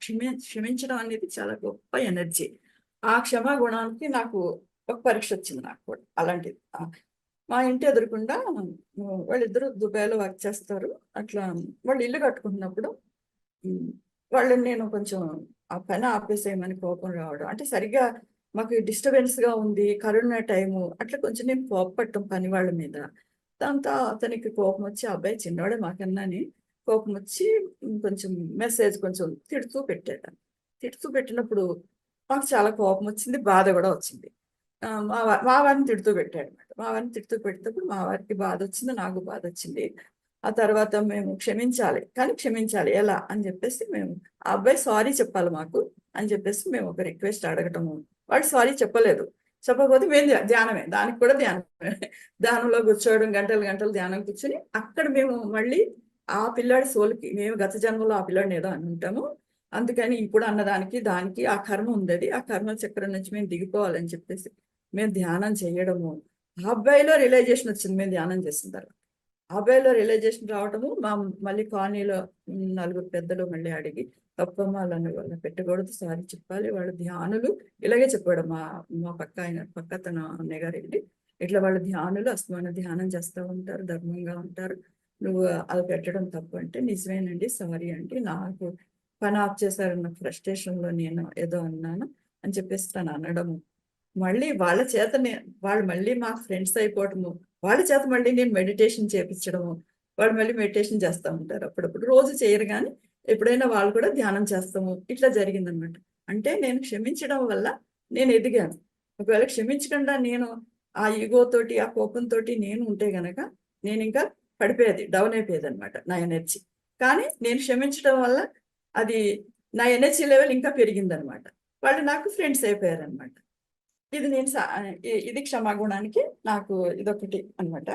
క్షమించడం అనేది చాలా గొప్ప ఎనర్జీ. ఆ క్షమా గుణానికి నాకు ఒక పరీక్ష వచ్చింది నాకు కూడా అలాంటిది. మా ఇంటి ఎదురుకుండా వాళ్ళిద్దరు దుబాయ్లో వర్క్ చేస్తారు. అట్లా వాళ్ళు ఇల్లు కట్టుకుంటున్నప్పుడు వాళ్ళని నేను కొంచెం ఆ పని ఆపేసేయమని కోపం రావడం, అంటే సరిగ్గా మాకు డిస్టర్బెన్స్గా ఉంది, కరోనా టైము, అట్లా కొంచెం నేను కోపపడటం పని వాళ్ళ మీద. దాంతో అతనికి కోపం వచ్చి, అబ్బాయి చిన్నవాడే మాకన్నాని, కోపం వచ్చి కొంచెం మెసేజ్ కొంచెం తిడుతూ పెట్టాడు. తిడుతూ పెట్టినప్పుడు మాకు చాలా కోపం వచ్చింది, బాధ కూడా వచ్చింది. మా వారిని తిడుతూ పెట్టాడు అనమాట. మా వారిని తిడుతూ పెట్టేటప్పుడు మా వారికి బాధ వచ్చింది, నాకు బాధ వచ్చింది. ఆ తర్వాత మేము క్షమించాలి, కానీ క్షమించాలి ఎలా అని చెప్పేసి మేము ఆ అబ్బాయి సారీ చెప్పాలి మాకు అని చెప్పేసి మేము ఒక రిక్వెస్ట్ అడగటము. వాడు సారీ చెప్పలేదు. చెప్పకపోతే మేము ధ్యానమే, దానికి కూడా ధ్యానమే. ధ్యానంలో కూర్చోవడం, గంటలు గంటలు ధ్యానం కూర్చొని అక్కడ మేము మళ్ళీ ఆ పిల్లాడి సోలుకి మేము గత జన్మలో ఆ పిల్లాడిని ఏదో అని ఉంటాము, అందుకని ఇప్పుడు అన్నదానికి దానికి ఆ కర్మ ఉంది, ఆ కర్మ చక్రం నుంచి మేము దిగిపోవాలని చెప్పేసి మేము ధ్యానం చేయడము. ఆ అబ్బాయిలో రియలైజేషన్ వచ్చింది మేము ధ్యానం చేసిన తర్వాత. ఆ అబ్బాయిలో రియలైజేషన్ రావడము మళ్ళీ కాలనీలో నలుగురు పెద్దలు మళ్ళీ అడిగి తప్పమ్మ వాళ్ళని పెట్టకూడదు, సారీ చెప్పాలి, వాళ్ళు ధ్యానులు. ఇలాగే చెప్పాడు మా మా పక్క తన అన్నయ్య గారు వెళ్ళి, ఇట్లా వాళ్ళు ధ్యానులు అస్తమాన ధ్యానం చేస్తూ ఉంటారు, ధర్మంగా ఉంటారు, నువ్వు అది పెట్టడం తప్పు అంటే నిజమేనండి, సారీ అండి, నాకు పని ఆఫ్ చేశారన్న ఫ్రస్ట్రేషన్ లో నేను ఏదో అన్నాను అని చెప్పేసి తను అనడము. మళ్ళీ వాళ్ళ చేత వాళ్ళు మళ్ళీ మా ఫ్రెండ్స్ అయిపోవటము, వాళ్ళ చేత మళ్ళీ నేను మెడిటేషన్ చేపించడము. వాళ్ళు మళ్ళీ మెడిటేషన్ చేస్తూ ఉంటారు అప్పుడప్పుడు, రోజు చేయరు కానీ ఎప్పుడైనా వాళ్ళు కూడా ధ్యానం చేస్తాము. ఇట్లా జరిగిందనమాట. అంటే నేను క్షమించడం వల్ల నేను ఎదిగాను. ఒకవేళ క్షమించకుండా నేను ఆ ఈగో తోటి ఆ కోపంతో నేను ఉంటే గనక నేను ఇంకా పడిపోయేది, డౌన్ అయిపోయేది అనమాట నా ఎనర్జీ. కానీ నేను క్షమించడం వల్ల అది నా ఎనర్జీ లెవెల్ ఇంకా పెరిగిందనమాట. వాళ్ళు నాకు ఫ్రెండ్స్ అయిపోయారు అనమాట. ఇది నేను ఇది క్షమాగుణానికి నాకు ఇదొకటి అనమాట.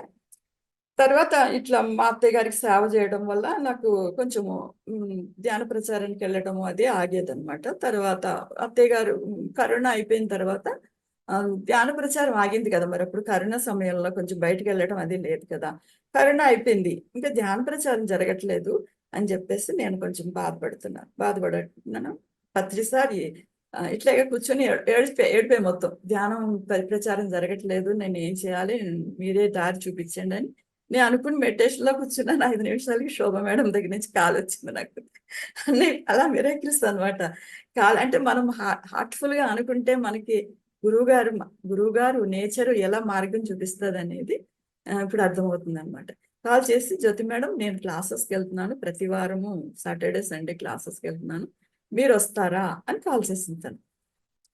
తర్వాత ఇట్లా మా అత్తయ్య గారికి సేవ చేయడం వల్ల నాకు కొంచెము ధ్యాన ప్రచారానికి వెళ్ళటము అది ఆగేదనమాట. తర్వాత అత్తయ్య గారు కరోనా అయిపోయిన తర్వాత ధ్యాన ప్రచారం ఆగింది కదా, మరి అప్పుడు కరోనా సమయంలో కొంచెం బయటకు వెళ్ళడం అది లేదు కదా. కరోనా అయిపోయింది, ఇంకా ధ్యాన ప్రచారం జరగట్లేదు అని చెప్పేసి నేను కొంచెం బాధపడుతున్నాను. పత్రిసారి ఇట్లాగే కూర్చొని ఏడిపోయి మొత్తం ధ్యానం ప్రచారం జరగట్లేదు, నేను ఏం చేయాలి, మీరే దారి చూపించండి అని నేను అనుకుని మెడిటేషన్ లో కూర్చున్నాను. 5 నిమిషాలకి శోభ మేడం దగ్గర నుంచి కాల్ వచ్చింది నాకు. అన్ని అలా మిరాకిల్స్ అనమాట. కాల్ అంటే మనం హార్ట్ఫుల్ గా అనుకుంటే మనకి గురువు గారు నేచర్ ఎలా మార్గం చూపిస్తుంది అనేది ఇప్పుడు అర్థమవుతుంది అనమాట. కాల్ చేసి, జ్యోతి మేడం నేను క్లాసెస్కి వెళ్తున్నాను, ప్రతి వారము సాటర్డే సండే క్లాసెస్కి వెళ్తున్నాను, మీరు వస్తారా అని కాల్ చేసింది తను.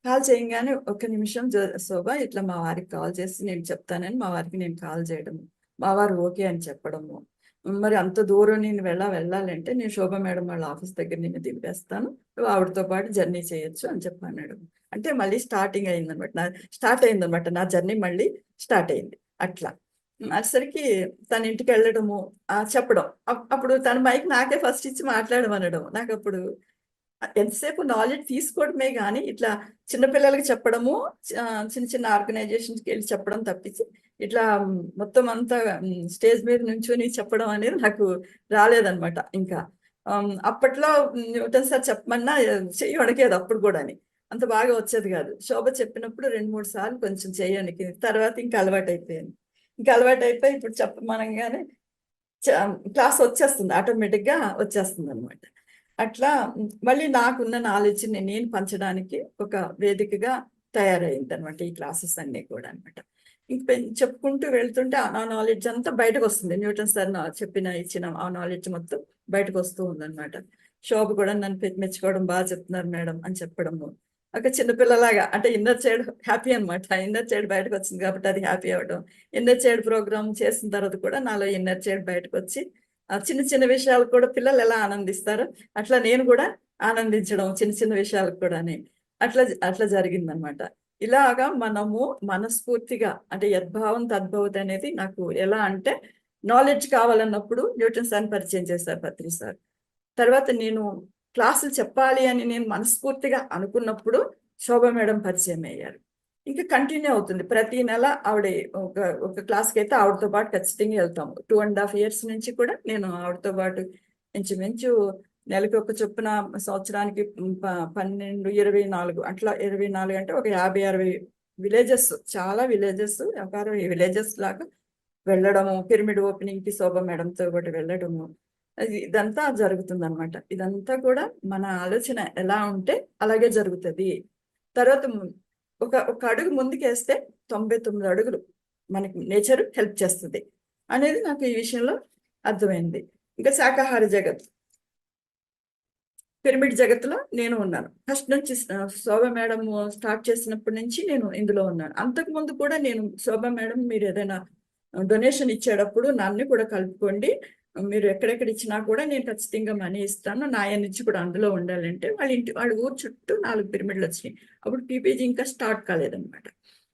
కాల్ చేయగానే ఒక్క నిమిషం శోభ, ఇట్లా మా వారికి కాల్ చేసి నేను చెప్తానని మా వారికి నేను కాల్ చేయడము, మా వారు ఓకే అని చెప్పడము. మరి అంత దూరం నేను వెళ్ళాలంటే నేను శోభ మేడం వాళ్ళ ఆఫీస్ దగ్గర నేను దింపేస్తాను, నువ్వు ఆవిడతో పాటు జర్నీ చేయొచ్చు అని చెప్పన్నాడు. అంటే మళ్ళీ స్టార్ట్ అయిందనమాట నా జర్నీ, మళ్ళీ స్టార్ట్ అయింది అట్లా. అసరికి తన ఇంటికి వెళ్ళడము, చెప్పడం, అప్పుడు తన మైక్ నాకే ఫస్ట్ ఇచ్చి మాట్లాడమనడం. నాకు అప్పుడు ఎంతసేపు నాలెడ్జ్ తీసుకోవడమే కానీ ఇట్లా చిన్నపిల్లలకి చెప్పడము, చిన్న చిన్న ఆర్గనైజేషన్స్కి వెళ్ళి చెప్పడం తప్పించి ఇట్లా మొత్తం అంతా స్టేజ్ మీద నుంచొని చెప్పడం అనేది నాకు రాలేదనమాట. ఇంకా అప్పట్లో న్యూటన్ సార్ చెప్పమన్నా చెయ్యి వణికేది అప్పుడు కూడా, అంత బాగా వచ్చేది కాదు. శోభ చెప్పినప్పుడు 2-3 సార్లు కొంచెం చెయ్యి వణికింది, తర్వాత ఇంకా అలవాటు అయిపోయింది. ఇంకా అలవాటు అయిపోయి ఇప్పుడు చెప్పమనగానే క్లాస్ వచ్చేస్తుంది, ఆటోమేటిక్గా వచ్చేస్తుంది అనమాట. అట్లా మళ్ళీ నాకున్న నాలెడ్జ్ని నేను పంచడానికి ఒక వేదికగా తయారైంది అనమాట ఈ క్లాసెస్ అన్నీ కూడా అనమాట. ఇంక చెప్పుకుంటూ వెళ్తుంటే ఆ నాలెడ్జ్ అంతా బయటకు వస్తుంది. న్యూటన్ సార్ ఇచ్చిన ఆ నాలెడ్జ్ మొత్తం బయటకు వస్తూ ఉందన్నమాట. శోభ కూడా నన్ను మెచ్చుకోవడం, బాగా చెప్తున్నారు మేడం అని చెప్పడము. ఒక చిన్నపిల్లలాగా, అంటే ఇన్నర్ చైల్డ్ హ్యాపీ అనమాట. ఇన్నర్ చైల్డ్ బయటకు వచ్చింది కాబట్టి అది హ్యాపీ అవ్వడం. ఇన్నర్ చైల్డ్ ప్రోగ్రామ్ చేసిన తర్వాత కూడా నాలో ఇన్నర్ చైల్డ్ బయటకు వచ్చి చిన్న చిన్న విషయాలు కూడా పిల్లలు ఎలా ఆనందిస్తారో అట్లా నేను కూడా ఆనందించడం చిన్న చిన్న విషయాలకు కూడా అట్లా జరిగిందనమాట. ఇలాగా మనము మనస్ఫూర్తిగా, అంటే యద్భావం తద్భవతి అనేది నాకు ఎలా అంటే, నాలెడ్జ్ కావాలన్నప్పుడు న్యూటన్ సార్ పరిచయం చేశారు పత్రి సార్. తర్వాత నేను క్లాసులు చెప్పాలి అని నేను మనస్ఫూర్తిగా అనుకున్నప్పుడు శోభ మేడం పరిచయం అయ్యారు. ఇంకా కంటిన్యూ అవుతుంది, ప్రతి నెల ఆవిడ ఒక క్లాస్కి అయితే ఆవిడతో పాటు ఖచ్చితంగా వెళ్తాము. 2.5 years నుంచి కూడా నేను ఆవిడతో పాటు ఇంచుమించు నెలకి ఒక చొప్పున, సంవత్సరానికి 12, 24 అట్లా 24 అంటే ఒక 50-60 విలేజెస్, చాలా విలేజెస్, విలేజెస్ లాగా వెళ్ళడము, పిరమిడ్ ఓపెనింగ్ కి శోభ మేడంతో కూడా వెళ్ళడము, ఇదంతా జరుగుతుంది అనమాట. ఇదంతా కూడా మన ఆలోచన ఎలా ఉంటే అలాగే జరుగుతుంది. తర్వాత ఒక అడుగు ముందుకేస్తే 99 అడుగులు మనకి నేచర్ హెల్ప్ చేస్తుంది అనేది నాకు ఈ విషయంలో అర్థమైంది. ఇంకా శాకాహార జగత్, పిరమిడ్ జగత్తులో నేను ఉన్నాను ఫస్ట్ నుంచి. శోభ మేడం స్టార్ట్ చేసినప్పటి నుంచి నేను ఇందులో ఉన్నాను. అంతకు ముందు కూడా నేను శోభ మేడం మీరు ఏదైనా డొనేషన్ ఇచ్చేటప్పుడు నన్ను కూడా కలుపుకోండి, మీరు ఎక్కడెక్కడ ఇచ్చినా కూడా నేను ఖచ్చితంగా మనీ ఇస్తాను, నా నుంచి కూడా అందులో ఉండాలంటే వాళ్ళ ఊరు చుట్టూ 4 పిరమిడ్లు వచ్చినాయి. అప్పుడు పీపీజీ ఇంకా స్టార్ట్ కాలేదన్నమాట.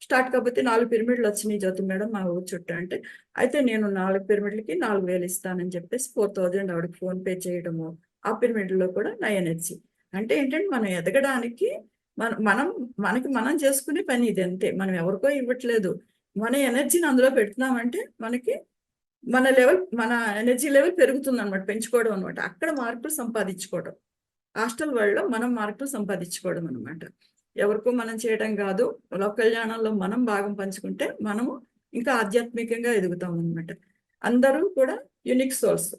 స్టార్ట్ కాకపోతే 4 పిరమిడ్లు వచ్చినాయి జ్యోతి మేడం మా ఊరు చుట్టూ అంటే, అయితే నేను 4 పిరమిడ్లకి 4,000 ఇస్తానని చెప్పేసి 4,000 ఆవిడకి ఫోన్ పే చేయడము. ఆ పిరమిడ్లో కూడా నా ఎనర్జీ అంటే ఏంటంటే మనం ఎదగడానికి మనం చేసుకునే పని ఇది అంతే. మనం ఎవరికో ఇవ్వట్లేదు, మన ఎనర్జీని అందులో పెడుతున్నామంటే మనకి మన ఎనర్జీ లెవెల్ పెరుగుతుంది అనమాట, పెంచుకోవడం అనమాట. అక్కడ మార్కులు సంపాదించుకోవడం, హాస్టల్ వరల్డ్లో మనం మార్కులు సంపాదించుకోవడం అనమాట. ఎవరికో మనం చేయడం కాదు, లోక కళ్యాణంలో మనం భాగం పంచుకుంటే మనము ఇంకా ఆధ్యాత్మికంగా ఎదుగుతాం అనమాట. అందరూ కూడా యూనిక్ సోల్స్,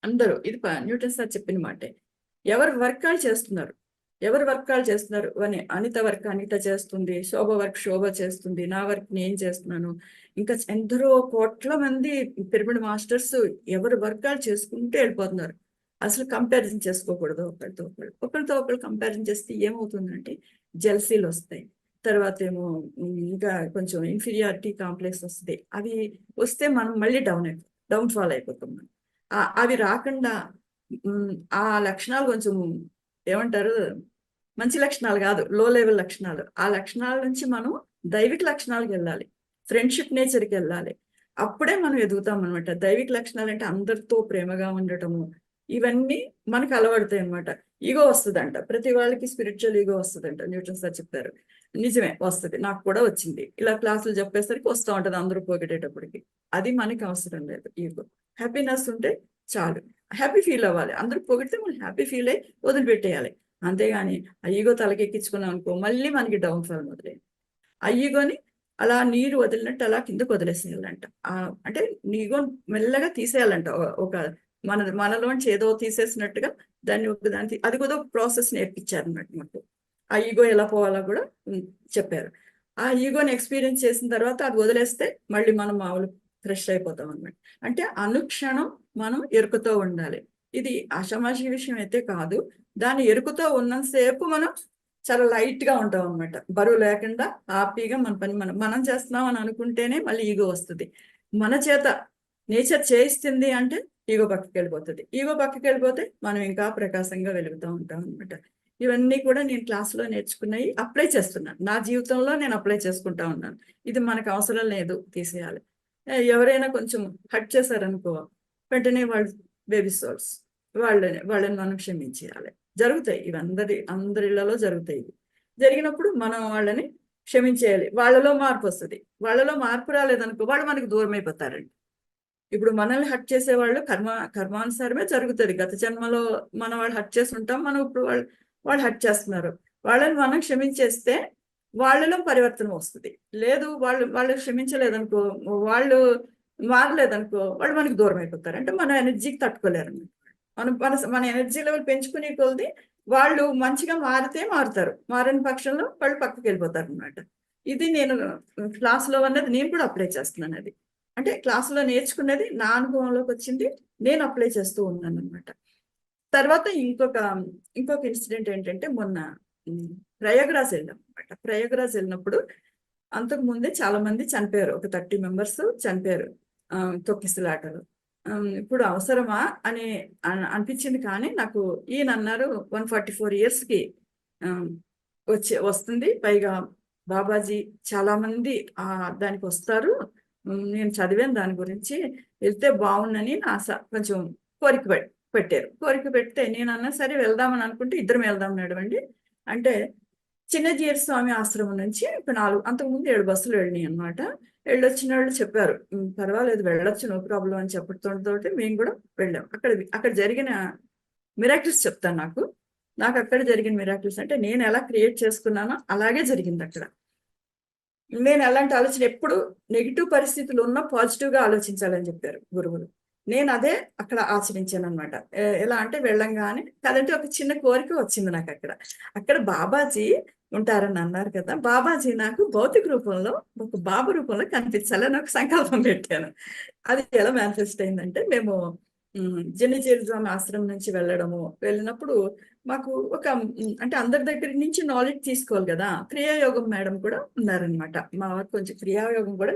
అందరూ. ఇది న్యూటన్ సార్ చెప్పిన మాటే. ఎవరు వర్కాలు చేస్తున్నారు, అని అనిత వర్క్ అనిత చేస్తుంది, శోభ వర్క్ శోభ చేస్తుంది, నా వర్క్ నేను చేస్తున్నాను. ఇంకా ఎందరో కోట్ల మంది పిరమిడ్ మాస్టర్స్ ఎవరు వర్కాలు చేసుకుంటూ వెళ్ళిపోతున్నారు. అసలు కంపారిజన్ చేసుకోకూడదు ఒకరితో ఒకరు కంపారిజన్ చేస్తే ఏమవుతుందంటే జెల్సీలు వస్తాయి, తర్వాత ఏమో ఇంకా కొంచెం ఇన్ఫీరియారిటీ కాంప్లెక్స్ వస్తుంది. అవి వస్తే మనం మళ్ళీ డౌన్ఫాల్ అయిపోతాం. అవి రాకుండా ఆ లక్షణాలు కొంచెం ఏమంటారు, మంచి లక్షణాలు కాదు, లో లెవెల్ లక్షణాలు. ఆ లక్షణాల నుంచి మనం దైవిక లక్షణాలకు వెళ్ళాలి, ఫ్రెండ్షిప్ నేచర్కి వెళ్ళాలి. అప్పుడే మనం ఎదుగుతాం అనమాట. దైవిక లక్షణాలు అంటే అందరితో ప్రేమగా ఉండటము, ఇవన్నీ మనకు అలవడతాయి అనమాట. ఈగో వస్తుందంట, ప్రతి వాళ్ళకి స్పిరిచువల్ ఈగో వస్తుందంట. న్యూటన్ సార్ చెప్పారు, నిజమే వస్తుంది, నాకు కూడా వచ్చింది. ఇలా క్లాసులు చెప్పేసరికి వస్తూ ఉంటుంది అందరూ పోగొట్టేటప్పటికి. అది మనకి అవసరం లేదు. ఈగో, హ్యాపీనెస్ ఉంటే చాలు, హ్యాపీ ఫీల్ అవ్వాలి. అందరూ పొగిడితే మనం హ్యాపీ ఫీల్ అయ్యి వదిలిపెట్టేయాలి. అంతేగాని ఆ ఈగో తలకెక్కించుకున్నాం అనుకో మళ్ళీ మనకి డౌన్ఫాల్ మొదలైంది. ఆ ఈగోని అలా నీరు వదిలినట్టు అలా కిందకు వదిలేసేయాలంట. అంటే ఈగో మెల్లగా తీసేయాలంట. మనలోంచి ఏదో తీసేసినట్టుగా దాన్ని అది కూడా ప్రాసెస్ నేర్పించారు అన్నట్టు మాకు. ఆ ఈగో ఎలా పోవాలో కూడా చెప్పారు. ఆ ఈగోని ఎక్స్పీరియన్స్ చేసిన తర్వాత అది వదిలేస్తే మళ్ళీ మనం మామూలు ఫ్రెష్ అయిపోతాం అన్నమాట. అంటే అనుక్షణం మనం ఎరుకతో ఉండాలి. ఇది ఆషామాషి విషయం అయితే కాదు. దాన్ని ఎరుకతో ఉన్నంతసేపు మనం చాలా లైట్ గా ఉంటాం అనమాట. బరువు లేకుండా హ్యాపీగా మన పని మనం చేస్తున్నాం అని అనుకుంటేనే మళ్ళీ ఈగో వస్తుంది. మన చేత నేచర్ చేయిస్తుంది అంటే ఈగో పక్కకి వెళ్ళిపోతుంది. ఈగో పక్కకి వెళ్ళిపోతే మనం ఇంకా ప్రకాశంగా వెలుగుతూ ఉంటాం అనమాట. ఇవన్నీ కూడా నేను క్లాసులో నేర్చుకున్నాయి, అప్లై చేస్తున్నాను. నా జీవితంలో నేను అప్లై చేసుకుంటా ఉన్నాను. ఇది మనకు అవసరం లేదు, తీసేయాలి. ఎవరైనా కొంచెం హట్ చేశారనుకో వెంటనే వాళ్ళు బేబీ సోల్స్, వాళ్ళని మనం క్షమించేయాలి. జరుగుతాయి ఇవి, అందరిళ్లలో జరుగుతాయి. ఇవి జరిగినప్పుడు మనం వాళ్ళని క్షమించేయాలి. వాళ్ళలో మార్పు వస్తుంది. వాళ్ళలో మార్పు రాలేదనుకో వాళ్ళు మనకి దూరం అయిపోతారండి. ఇప్పుడు మనల్ని హట్ చేసే వాళ్ళు కర్మానుసారమే జరుగుతుంది. గత జన్మలో మనం వాళ్ళు హట్ చేసి ఉంటాం, మనం ఇప్పుడు వాళ్ళు హట్ చేస్తున్నారు. వాళ్ళని మనం క్షమించేస్తే వాళ్ళలో పరివర్తన వస్తుంది. లేదు వాళ్ళు క్షమించలేదనుకో, వాళ్ళు మారలేదనుకో వాళ్ళు మనకి దూరం అయిపోతారు. అంటే మన ఎనర్జీకి తట్టుకోలేరు. మన ఎనర్జీ లెవెల్ పెంచుకునే కొలది వాళ్ళు మంచిగా మారితే మారుతారు, మారని పక్షంలో వాళ్ళు పక్కకి వెళ్ళిపోతారు అనమాట. ఇది నేను క్లాసులో అన్నది నేను కూడా అప్లై చేస్తున్నాను. అది అంటే క్లాసులో నేర్చుకున్నది నా అనుభవంలోకి వచ్చింది, నేను అప్లై చేస్తూ ఉన్నాను అనమాట. తర్వాత ఇంకొక ఇన్సిడెంట్ ఏంటంటే మొన్న ప్రయాగరాజ్ వెళ్ళాం అనమాట. ప్రయాగరాజ్ వెళ్ళినప్పుడు అంతకు ముందే చాలా మంది చనిపోయారు, ఒక 30 మెంబర్స్ చనిపోయారు తొక్కిసలాటలు. ఇప్పుడు అవసరమా అని అనిపించింది. కానీ నాకు ఈయన అన్నారు 144 yearsకి వస్తుంది, పైగా బాబాజీ చాలా మంది దానికి వస్తారు, నేను చదివాను దాని గురించి, వెళ్తే బాగుందని నా ఆశ. కొంచెం కోరిక పెట్టారు. కోరిక పెడితే నేను అన్నా సరే వెళ్దామని అనుకుంటే ఇద్దరం వెళ్దాం నడవండి అంటే చిన్నజీయర్ స్వామి ఆశ్రమం నుంచి అంతకుముందు 7 బస్సులు వెళ్ళినాయి అనమాట. వెళ్ళొచ్చిన వాళ్ళు చెప్పారు పర్వాలేదు వెళ్ళొచ్చు, నో ప్రాబ్లం అని చెప్పడంతో మేము కూడా వెళ్ళాం. అక్కడ జరిగిన మిరాకిల్స్ చెప్తాను. నాకు అక్కడ జరిగిన మిరాకిల్స్ అంటే నేను ఎలా క్రియేట్ చేసుకున్నానో అలాగే జరిగింది అక్కడ. నేను ఎలాంటి ఆలోచన, ఎప్పుడు నెగిటివ్ పరిస్థితులు ఉన్నా పాజిటివ్గా ఆలోచించాలని చెప్పారు గురువులు. నేను అదే అక్కడ ఆచరించాను అనమాట. ఎలా అంటే వెళ్ళంగానే కదంటే ఒక చిన్న కోరిక వచ్చింది నాకు. అక్కడ బాబాజీ ఉంటారని అన్నారు కదా, బాబాజీ నాకు భౌతిక రూపంలో ఒక బాబు రూపంలో కనిపించాలని ఒక సంకల్పం పెట్టాను. అది ఎలా మేనిఫెస్ట్ అయిందంటే మేము జెన్నిజేల్ స్వామి ఆశ్రమం నుంచి వెళ్ళినప్పుడు మాకు ఒక అంటే అందరి దగ్గర నుంచి నాలెడ్జ్ తీసుకోవాలి కదా. క్రియాయోగం మేడం కూడా ఉన్నారనమాట. మా వారు కొంచెం క్రియాయోగం కూడా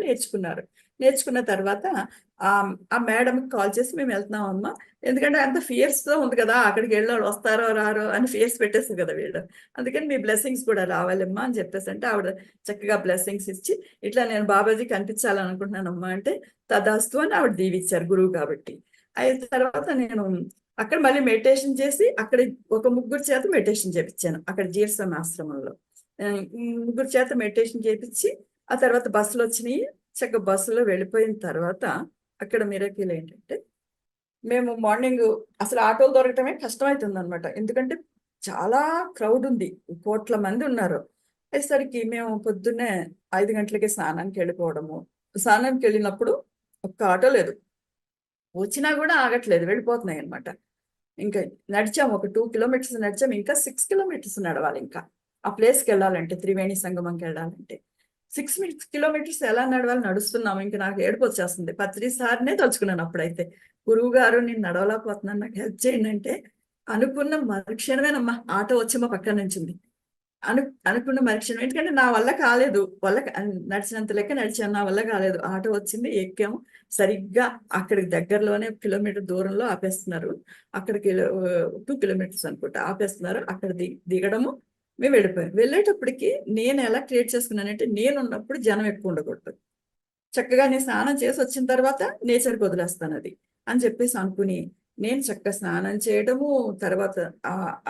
నేర్చుకున్న తర్వాత ఆ ఆ మేడంకి కాల్ చేసి మేము వెళ్తున్నాం అమ్మా, ఎందుకంటే అంత ఫియర్స్ తో ఉంది కదా, అక్కడికి వెళ్ళాడు వస్తారో రారో అని ఫియర్స్ పెట్టేస్తారు కదా వీళ్ళు, అందుకని మీ బ్లెస్సింగ్స్ కూడా రావాలమ్మా అని చెప్పేసి అంటే ఆవిడ చక్కగా బ్లెస్సింగ్స్ ఇచ్చి ఇట్లా నేను బాబాజీ కనిపించాలనుకుంటున్నానమ్మా అంటే తదాస్తు అని ఆవిడ దీవిచ్చారు గురువు కాబట్టి. అయిన తర్వాత నేను అక్కడ మళ్ళీ మెడిటేషన్ చేసి అక్కడ ఒక ముగ్గురు చేత మెడిటేషన్ చేపించాను అక్కడ జీర్స్వామి ఆశ్రమంలో. ముగ్గురు చేత మెడిటేషన్ చేపించి ఆ తర్వాత బస్సులు వచ్చినాయి. చక్కగా బస్సులో వెళ్ళిపోయిన తర్వాత అక్కడ మిరకిల్ ఏంటంటే మేము మార్నింగ్ అసలు ఆటోలు దొరకటమే కష్టమవుతుంది అనమాట, ఎందుకంటే చాలా క్రౌడ్ ఉంది, కోట్ల మంది ఉన్నారు. అయ్యేసరికి మేము పొద్దున్నే 5 గంటలకి స్నానానికి వెళ్ళిపోవడము. స్నానానికి వెళ్ళినప్పుడు ఒక్క ఆటో లేదు, వచ్చినా కూడా ఆగట్లేదు, వెళ్ళిపోతున్నాయి అనమాట. ఇంకా నడిచాము, ఒక 2 కిలోమీటర్స్ నడిచాము, ఇంకా 6 కిలోమీటర్స్ నడవాలి. ఇంకా ఆ ప్లేస్కి వెళ్ళాలంటే, త్రివేణి సంగమంకి వెళ్ళాలంటే 6 కిలోమీటర్స్ ఎలా నడవాలి, నడుస్తున్నాము. ఇంకా నాకు ఏడుపు వచ్చేస్తుంది. పత్రి సార్నే తలుచుకున్నాను అప్పుడైతే, గురువు గారు నేను నడవలేకపోతున్నాను, నాకు హెల్ప్ చేయండి అంటే అనుకున్న మరుక్షణమేనమ్మా ఆటో వచ్చి మా పక్కన నుంచింది. అనుకున్న మరుక్షణం, ఎందుకంటే నా వల్ల కాలేదు, నడిచినంత లెక్క నడిచాను, నా వల్ల కాలేదు. ఆటో వచ్చింది, ఎక్కాము. సరిగ్గా అక్కడికి దగ్గరలోనే కిలోమీటర్ దూరంలో ఆపేస్తున్నారు. అక్కడికి 2 కిలోమీటర్స్ అనుకుంటా ఆపేస్తున్నారు. అక్కడ దిగడము, మేము వెళ్ళిపోయాం. వెళ్ళేటప్పటికి నేను ఎలా క్రియేట్ చేసుకున్నానంటే, నేను ఉన్నప్పుడు జనం ఎక్కువ ఉండకూడదు, చక్కగా నేను స్నానం చేసి వచ్చిన తర్వాత నేచర్కి వదిలేస్తాను అది అని చెప్పేసి అనుకుని నేను చక్కగా స్నానం చేయడము, తర్వాత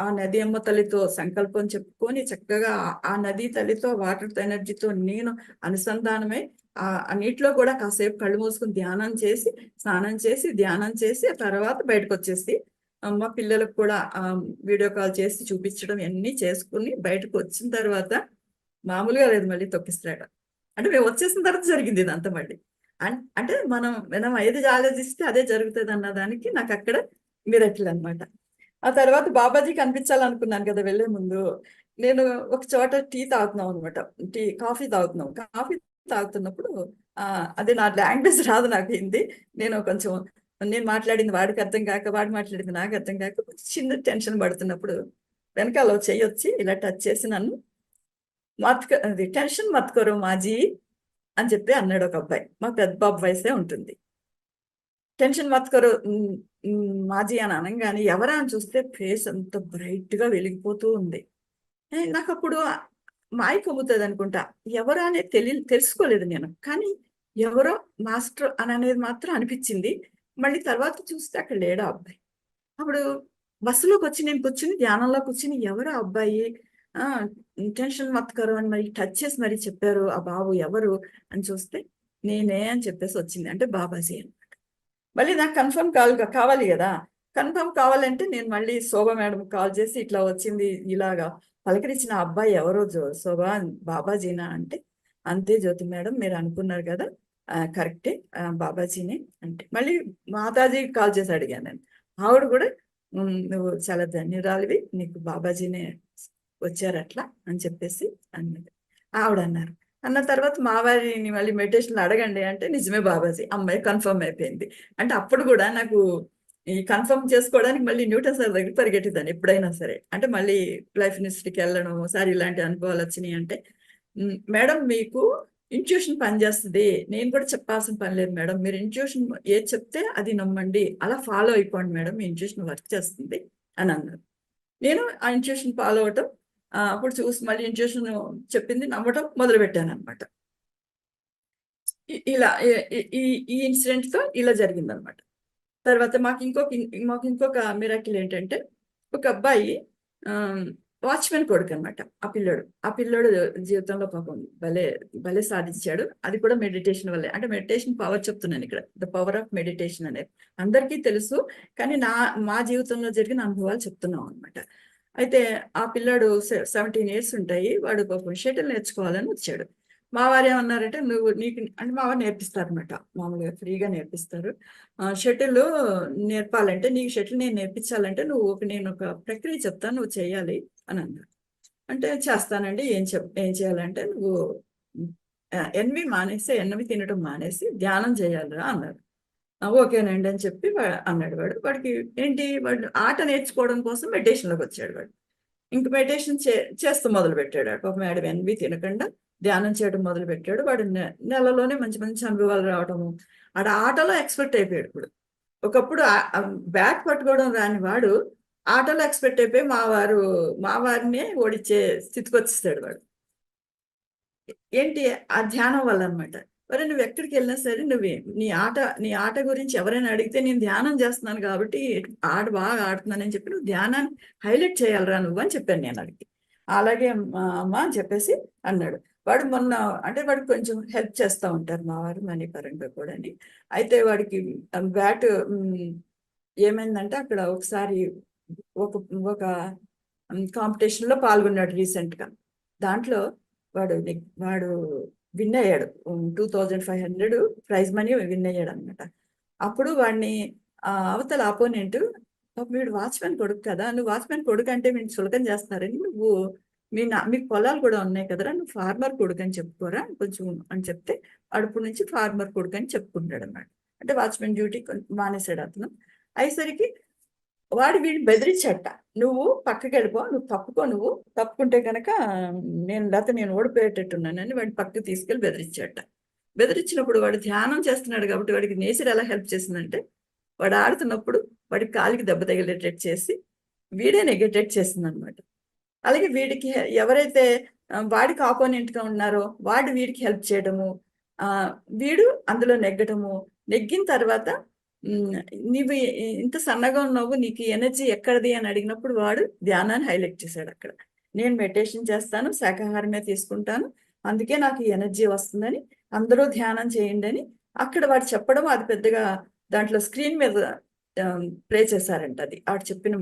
ఆ నది అమ్మ తల్లితో సంకల్పం చెప్పుకొని చక్కగా ఆ నది తల్లితో వాటర్ ఎనర్జీతో నేను అనుసంధానమై ఆ నీటిలో కూడా కాసేపు కళ్ళు మూసుకుని స్నానం చేసి ధ్యానం చేసి ఆ తర్వాత బయటకు వచ్చేసి మా పిల్లలకు కూడా వీడియో కాల్ చేసి చూపించడం ఇవన్నీ చేసుకుని బయటకు వచ్చిన తర్వాత మామూలుగా లేదు, మళ్ళీ తొక్కిస్తాడు. అంటే మేము వచ్చేసిన తర్వాత జరిగింది ఇదంతా మళ్ళీ. అంటే మనం ఏది ఆలోచిస్తే అదే జరుగుతుంది అన్నదానికి నాకు అక్కడ మిరకిల్ అనమాట. ఆ తర్వాత బాబాజీ కనిపించాలనుకున్నాను కదా వెళ్లే ముందు. నేను ఒక చోట టీ తాగుతున్నాం అనమాట, కాఫీ తాగుతున్నప్పుడు అదే నా లాంగ్వేజ్ రాదు నాకు హిందీ. నేను మాట్లాడింది వాడికి అర్థం కాక, వాడు మాట్లాడింది నాకు అర్థం కాక చిన్న టెన్షన్ పడుతున్నప్పుడు వెనకాల చెయ్యి వచ్చి ఇలా టచ్ చేసి నన్ను అది టెన్షన్ మత్కరు మాజీ అని చెప్పి అన్నాడు ఒక అబ్బాయి. మా పెద్ద బాబు వయసే ఉంటుంది. టెన్షన్ మత్కరు మాజీ అని అనగానే ఎవరా అని చూస్తే ఫేస్ అంత బ్రైట్ గా వెలిగిపోతూ ఉంది. నాకు అప్పుడు మాయ కమ్ముతుంది అనుకుంటా, ఎవరా అనేది తెలుసుకోలేదు నేను, కానీ ఎవరో మాస్టర్ అని అనేది మాత్రం అనిపించింది. మళ్ళీ తర్వాత చూస్తే అక్కడ లేడా అబ్బాయి. అప్పుడు బస్సులోకి వచ్చి నేను కూర్చుని ధ్యానంలో కూర్చుని ఎవరు అబ్బాయి టెన్షన్ మత్కరు అని మరి టచ్ చేసి మరి చెప్పారు ఆ బాబు ఎవరు అని చూస్తే నేనే అని చెప్పేసి వచ్చింది, అంటే బాబాజీ అనమాట. మళ్ళీ నాకు కన్ఫర్మ్ కావాలి కదా, కన్ఫర్మ్ కావాలంటే నేను మళ్ళీ శోభ మేడం కాల్ చేసి ఇట్లా వచ్చింది, ఇలాగా పలకరించిన అబ్బాయి ఎవరో శోభ బాబాజీనా అంటే, అంతే జ్యోతి మేడం మీరు అనుకున్నారు కదా కరెక్టే బాబాజీనే అంటే. మళ్ళీ మాతాజీ కాల్ చేసి అడిగాను నేను. ఆవిడ కూడా నువ్వు చాలా ధన్యురాలివి, నీకు బాబాజీనే వచ్చారు అట్లా అని చెప్పేసి అన్నది. ఆవిడ అన్న తర్వాత మా వారిని మళ్ళీ మెడిటేషన్లో అడగండి అంటే నిజమే బాబాజీ, అమ్మాయి కన్ఫర్మ్ అయిపోయింది. అంటే అప్పుడు కూడా నాకు ఈ కన్ఫర్మ్ చేసుకోవడానికి మళ్ళీ న్యూటన్ సార్ దగ్గర పరిగెట్టిద్దాను ఎప్పుడైనా సరే. అంటే మళ్ళీ లైఫ్ యూనివర్సిటీకి వెళ్ళడం ఒకసారి ఇలాంటి అనుభవాలు వచ్చినాయి అంటే, మేడం మీకు ఇంట్యూషన్ పనిచేస్తుంది, నేను కూడా చెప్పాల్సిన పని లేదు మేడం, మీరు ఇంట్యూషన్ ఏది చెప్తే అది నమ్మండి, అలా ఫాలో అయిపోండి మేడం, మీ ఇంట్యూషన్ వర్క్ చేస్తుంది అని అన్నారు. నేను ఆ ఇంట్యూషన్ ఫాలో అవటం అప్పుడు చూసి మళ్ళీ ఇంట్యూషన్ చెప్పింది నమ్మటం మొదలు పెట్టాను అనమాట. ఇలా ఈ ఇన్సిడెంట్ తో ఇలా జరిగింది అనమాట. తర్వాత మాకు ఇంకొక మిరాకిల్ ఏంటంటే, ఒక అబ్బాయి వాచ్మెన్ కొడుకు అనమాట. ఆ పిల్లోడు జీవితంలో పాపం భలే సాధించాడు. అది కూడా మెడిటేషన్ వల్లే. అంటే మెడిటేషన్ పవర్ చెప్తున్నాను ఇక్కడ, ద పవర్ ఆఫ్ మెడిటేషన్ అనేది అందరికీ తెలుసు, కానీ మా జీవితంలో జరిగిన అనుభవాలు చెప్తున్నాం అనమాట. అయితే ఆ పిల్లాడు 17 ఇయర్స్ ఉంటాయి, వాడు పాపం షటిల్ నేర్చుకోవాలని వచ్చాడు. మా వారు ఏమన్నారంటే, నీకు అంటే మా వారు నేర్పిస్తారనమాట, మామూలుగా ఫ్రీగా నేర్పిస్తారు. షటిల్ నేర్పాలంటే, నీకు షటిల్ నేను నేర్పించాలంటే నేను ఒక ప్రక్రియ చెప్తాను, నువ్వు చేయాలి అని అన్నారు. అంటే చేస్తానండి, ఏం చేయాలంటే నువ్వు ఎన్వి తినడం మానేసి ధ్యానం చేయాలిరా అన్నారు. ఓకేనండి అని చెప్పి అన్నాడు వాడు. వాడికి ఏంటి వాడు ఆట నేర్చుకోవడం కోసం మెడిటేషన్లోకి వచ్చాడు వాడు. ఇంక మెడిటేషన్ చేస్తూ మొదలు పెట్టాడు. ఒక మేడం ఎన్వి తినకుండా ధ్యానం చేయడం మొదలు పెట్టాడు. వాడు నెలలోనే మంచి మంచి అనుభవాలు రావడము. ఆటలో ఎక్స్పర్ట్ అయిపోయాడు ఇప్పుడు. ఒకప్పుడు బ్యాట్ పట్టుకోవడం రాని వాడు ఆటలో ఎక్స్పర్ట్ అయిపోయి మా వారినే ఓడించే స్థితికి వచ్చేస్తాడు వాడు. ఏంటి ఆ ధ్యానం వల్ల అనమాట. మరి నువ్వు ఎక్కడికి వెళ్ళినా సరే నీ ఆట గురించి ఎవరైనా అడిగితే నేను ధ్యానం చేస్తున్నాను కాబట్టి ఆట బాగా ఆడుతున్నానని చెప్పి నువ్వు ధ్యానాన్ని హైలైట్ చేయాలరా నువ్వు అని చెప్పాను నేను అడిగి. అలాగే అమ్మ అని చెప్పేసి అన్నాడు. వాడు మొన్న అంటే వాడికి కొంచెం హెల్ప్ చేస్తూ ఉంటారు మా వారు మనీ పరంగా కూడా. అయితే వాడికి బ్యాట్ ఏమైందంటే అక్కడ ఒకసారి ఒక ఒక కాంపిటీషన్లో పాల్గొన్నాడు రీసెంట్గా. దాంట్లో వాడు విన్ అయ్యాడు. 2500 ప్రైజ్ మనీ విన్ అయ్యాడు అనమాట. అప్పుడు వాడిని అవతల ఆపోనెంట్, వీడు వాచ్మెన్ కొడుకు కదా, నువ్వు వాచ్మెన్ కొడుకు అంటే వీడిని సులకం చేస్తున్నారని నువ్వు మీకు పొలాలు కూడా ఉన్నాయి కదరా, నువ్వు ఫార్మర్ కొడుకు అని చెప్పుకోరా కొంచెం అని చెప్తే అడుపు నుంచి ఫార్మర్ కొడుకు అని చెప్పుకుంటాడు అన్నమాట. అంటే వాచ్మెన్ డ్యూటీ మానేశాడు అతను. అయ్యేసరికి వీడిని బెదిరించట, నువ్వు పక్కకి వెళ్ళిపో, నువ్వు తప్పుకుంటే కనుక నేను ఓడిపోయేటట్టున్నానని వాడిని పక్కకి తీసుకెళ్ళి బెదిరించాట. బెదిరించినప్పుడు వాడు ధ్యానం చేస్తున్నాడు కాబట్టి వాడికి నేచర్ ఎలా హెల్ప్ చేసిందంటే వాడు ఆడుతున్నప్పుడు వాడి కాలికి దెబ్బ తగిలేటట్టు చేసి వీడే నెగెటేట్ చేసింది అనమాట. అలాగే వీడికి ఎవరైతే వాడికి ఆపోనెంట్గా ఉన్నారో వీడికి హెల్ప్ చేయడము, వీడు అందులో నెగ్గిన తర్వాత నీవు ఇంత సన్నగా ఉన్నావు, నీకు ఎనర్జీ ఎక్కడిది అని అడిగినప్పుడు వాడు ధ్యానాన్ని హైలైట్ చేశాడు అక్కడ. నేను మెడిటేషన్ చేస్తాను, శాకాహారమే తీసుకుంటాను, అందుకే నాకు ఈ ఎనర్జీ వస్తుందని, అందరూ ధ్యానం చేయండి అని అక్కడ వాడు చెప్పడం. అది పెద్దగా దాంట్లో స్క్రీన్ మీద ప్లే చేశారంట. అది ఆడు చెప్పిన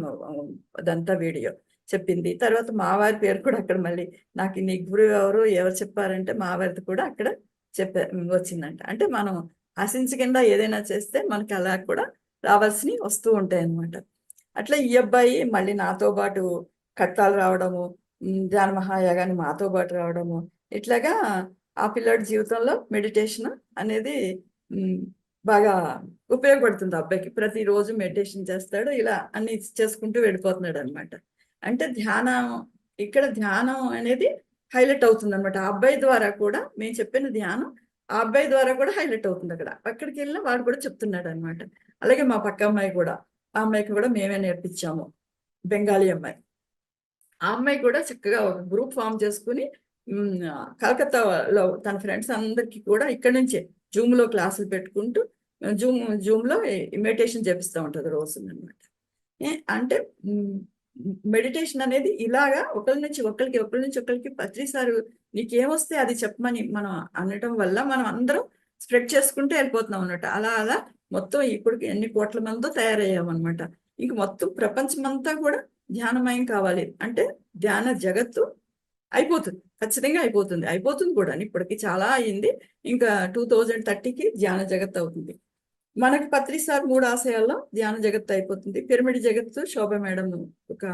అదంతా వీడియో చెప్పింది. తర్వాత మావారి పేరు కూడా అక్కడ మళ్ళీ నాకు నీ గురువు ఎవరు చెప్పారంటే మావారిది కూడా అక్కడ వచ్చిందంట. అంటే మనం ఆశించకుండా ఏదైనా చేస్తే మనకి అలా కూడా రావాల్సినవి వస్తూ ఉంటాయి అన్నమాట. అట్లా ఈ అబ్బాయి మళ్ళీ నాతో పాటు కట్టాలు రావడము, ధ్యాన మహాయాగాన్ని మాతో పాటు రావడము, ఇట్లాగా ఆ పిల్లాడి జీవితంలో మెడిటేషన్ అనేది బాగా ఉపయోగపడుతుంది. అబ్బాయికి ప్రతిరోజు మెడిటేషన్ చేస్తాడు, ఇలా అన్ని చేసుకుంటూ వెళ్ళిపోతున్నాడు అనమాట. అంటే ఇక్కడ ధ్యానం అనేది హైలైట్ అవుతుంది అనమాట. ఆ అబ్బాయి ద్వారా కూడా మేము చెప్పిన ధ్యానం ఆ అబ్బాయి ద్వారా కూడా హైలైట్ అవుతుంది అక్కడ. అక్కడికి వెళ్ళినా వాడు కూడా చెప్తున్నాడు అనమాట. అలాగే మా పక్క అమ్మాయి కూడా, ఆ అమ్మాయికి కూడా మేమే నేర్పించాము, బెంగాలీ అమ్మాయి. ఆ అమ్మాయి కూడా చక్కగా ఒక గ్రూప్ ఫామ్ చేసుకుని కలకత్తాలో తన ఫ్రెండ్స్ అందరికీ కూడా ఇక్కడి నుంచే జూమ్లో క్లాసులు పెట్టుకుంటూ జూమ్లో మెడిటేషన్ చేపిస్తూ ఉంటుంది రోజు అనమాట. అంటే మెడిటేషన్ అనేది ఇలాగా ఒకరి నుంచి ఒకరికి ప్రతిసారి నీకేమొస్తే అది చెప్పమని మనం అనటం వల్ల మనం అందరం స్ప్రెడ్ చేసుకుంటూ వెళ్ళిపోతున్నాం అన్నమాట. అలా మొత్తం ఇప్పటికి ఎన్ని కోట్ల మందితో తయారయ్యామన్నమాట. ఇంక మొత్తం ప్రపంచమంతా కూడా ధ్యానమయం కావాలి అంటే ధ్యాన జగత్తు అయిపోతుంది, ఖచ్చితంగా అయిపోతుంది కూడా. ఇప్పటికి చాలా అయింది. ఇంకా 2030కి ధ్యాన జగత్ అవుతుంది. మనకి పత్రిసార్ 3 ఆశయాల్లో ధ్యాన జగత్తు అయిపోతుంది. పిరమిడ్ జగత్తు శోభ మేడం ఒక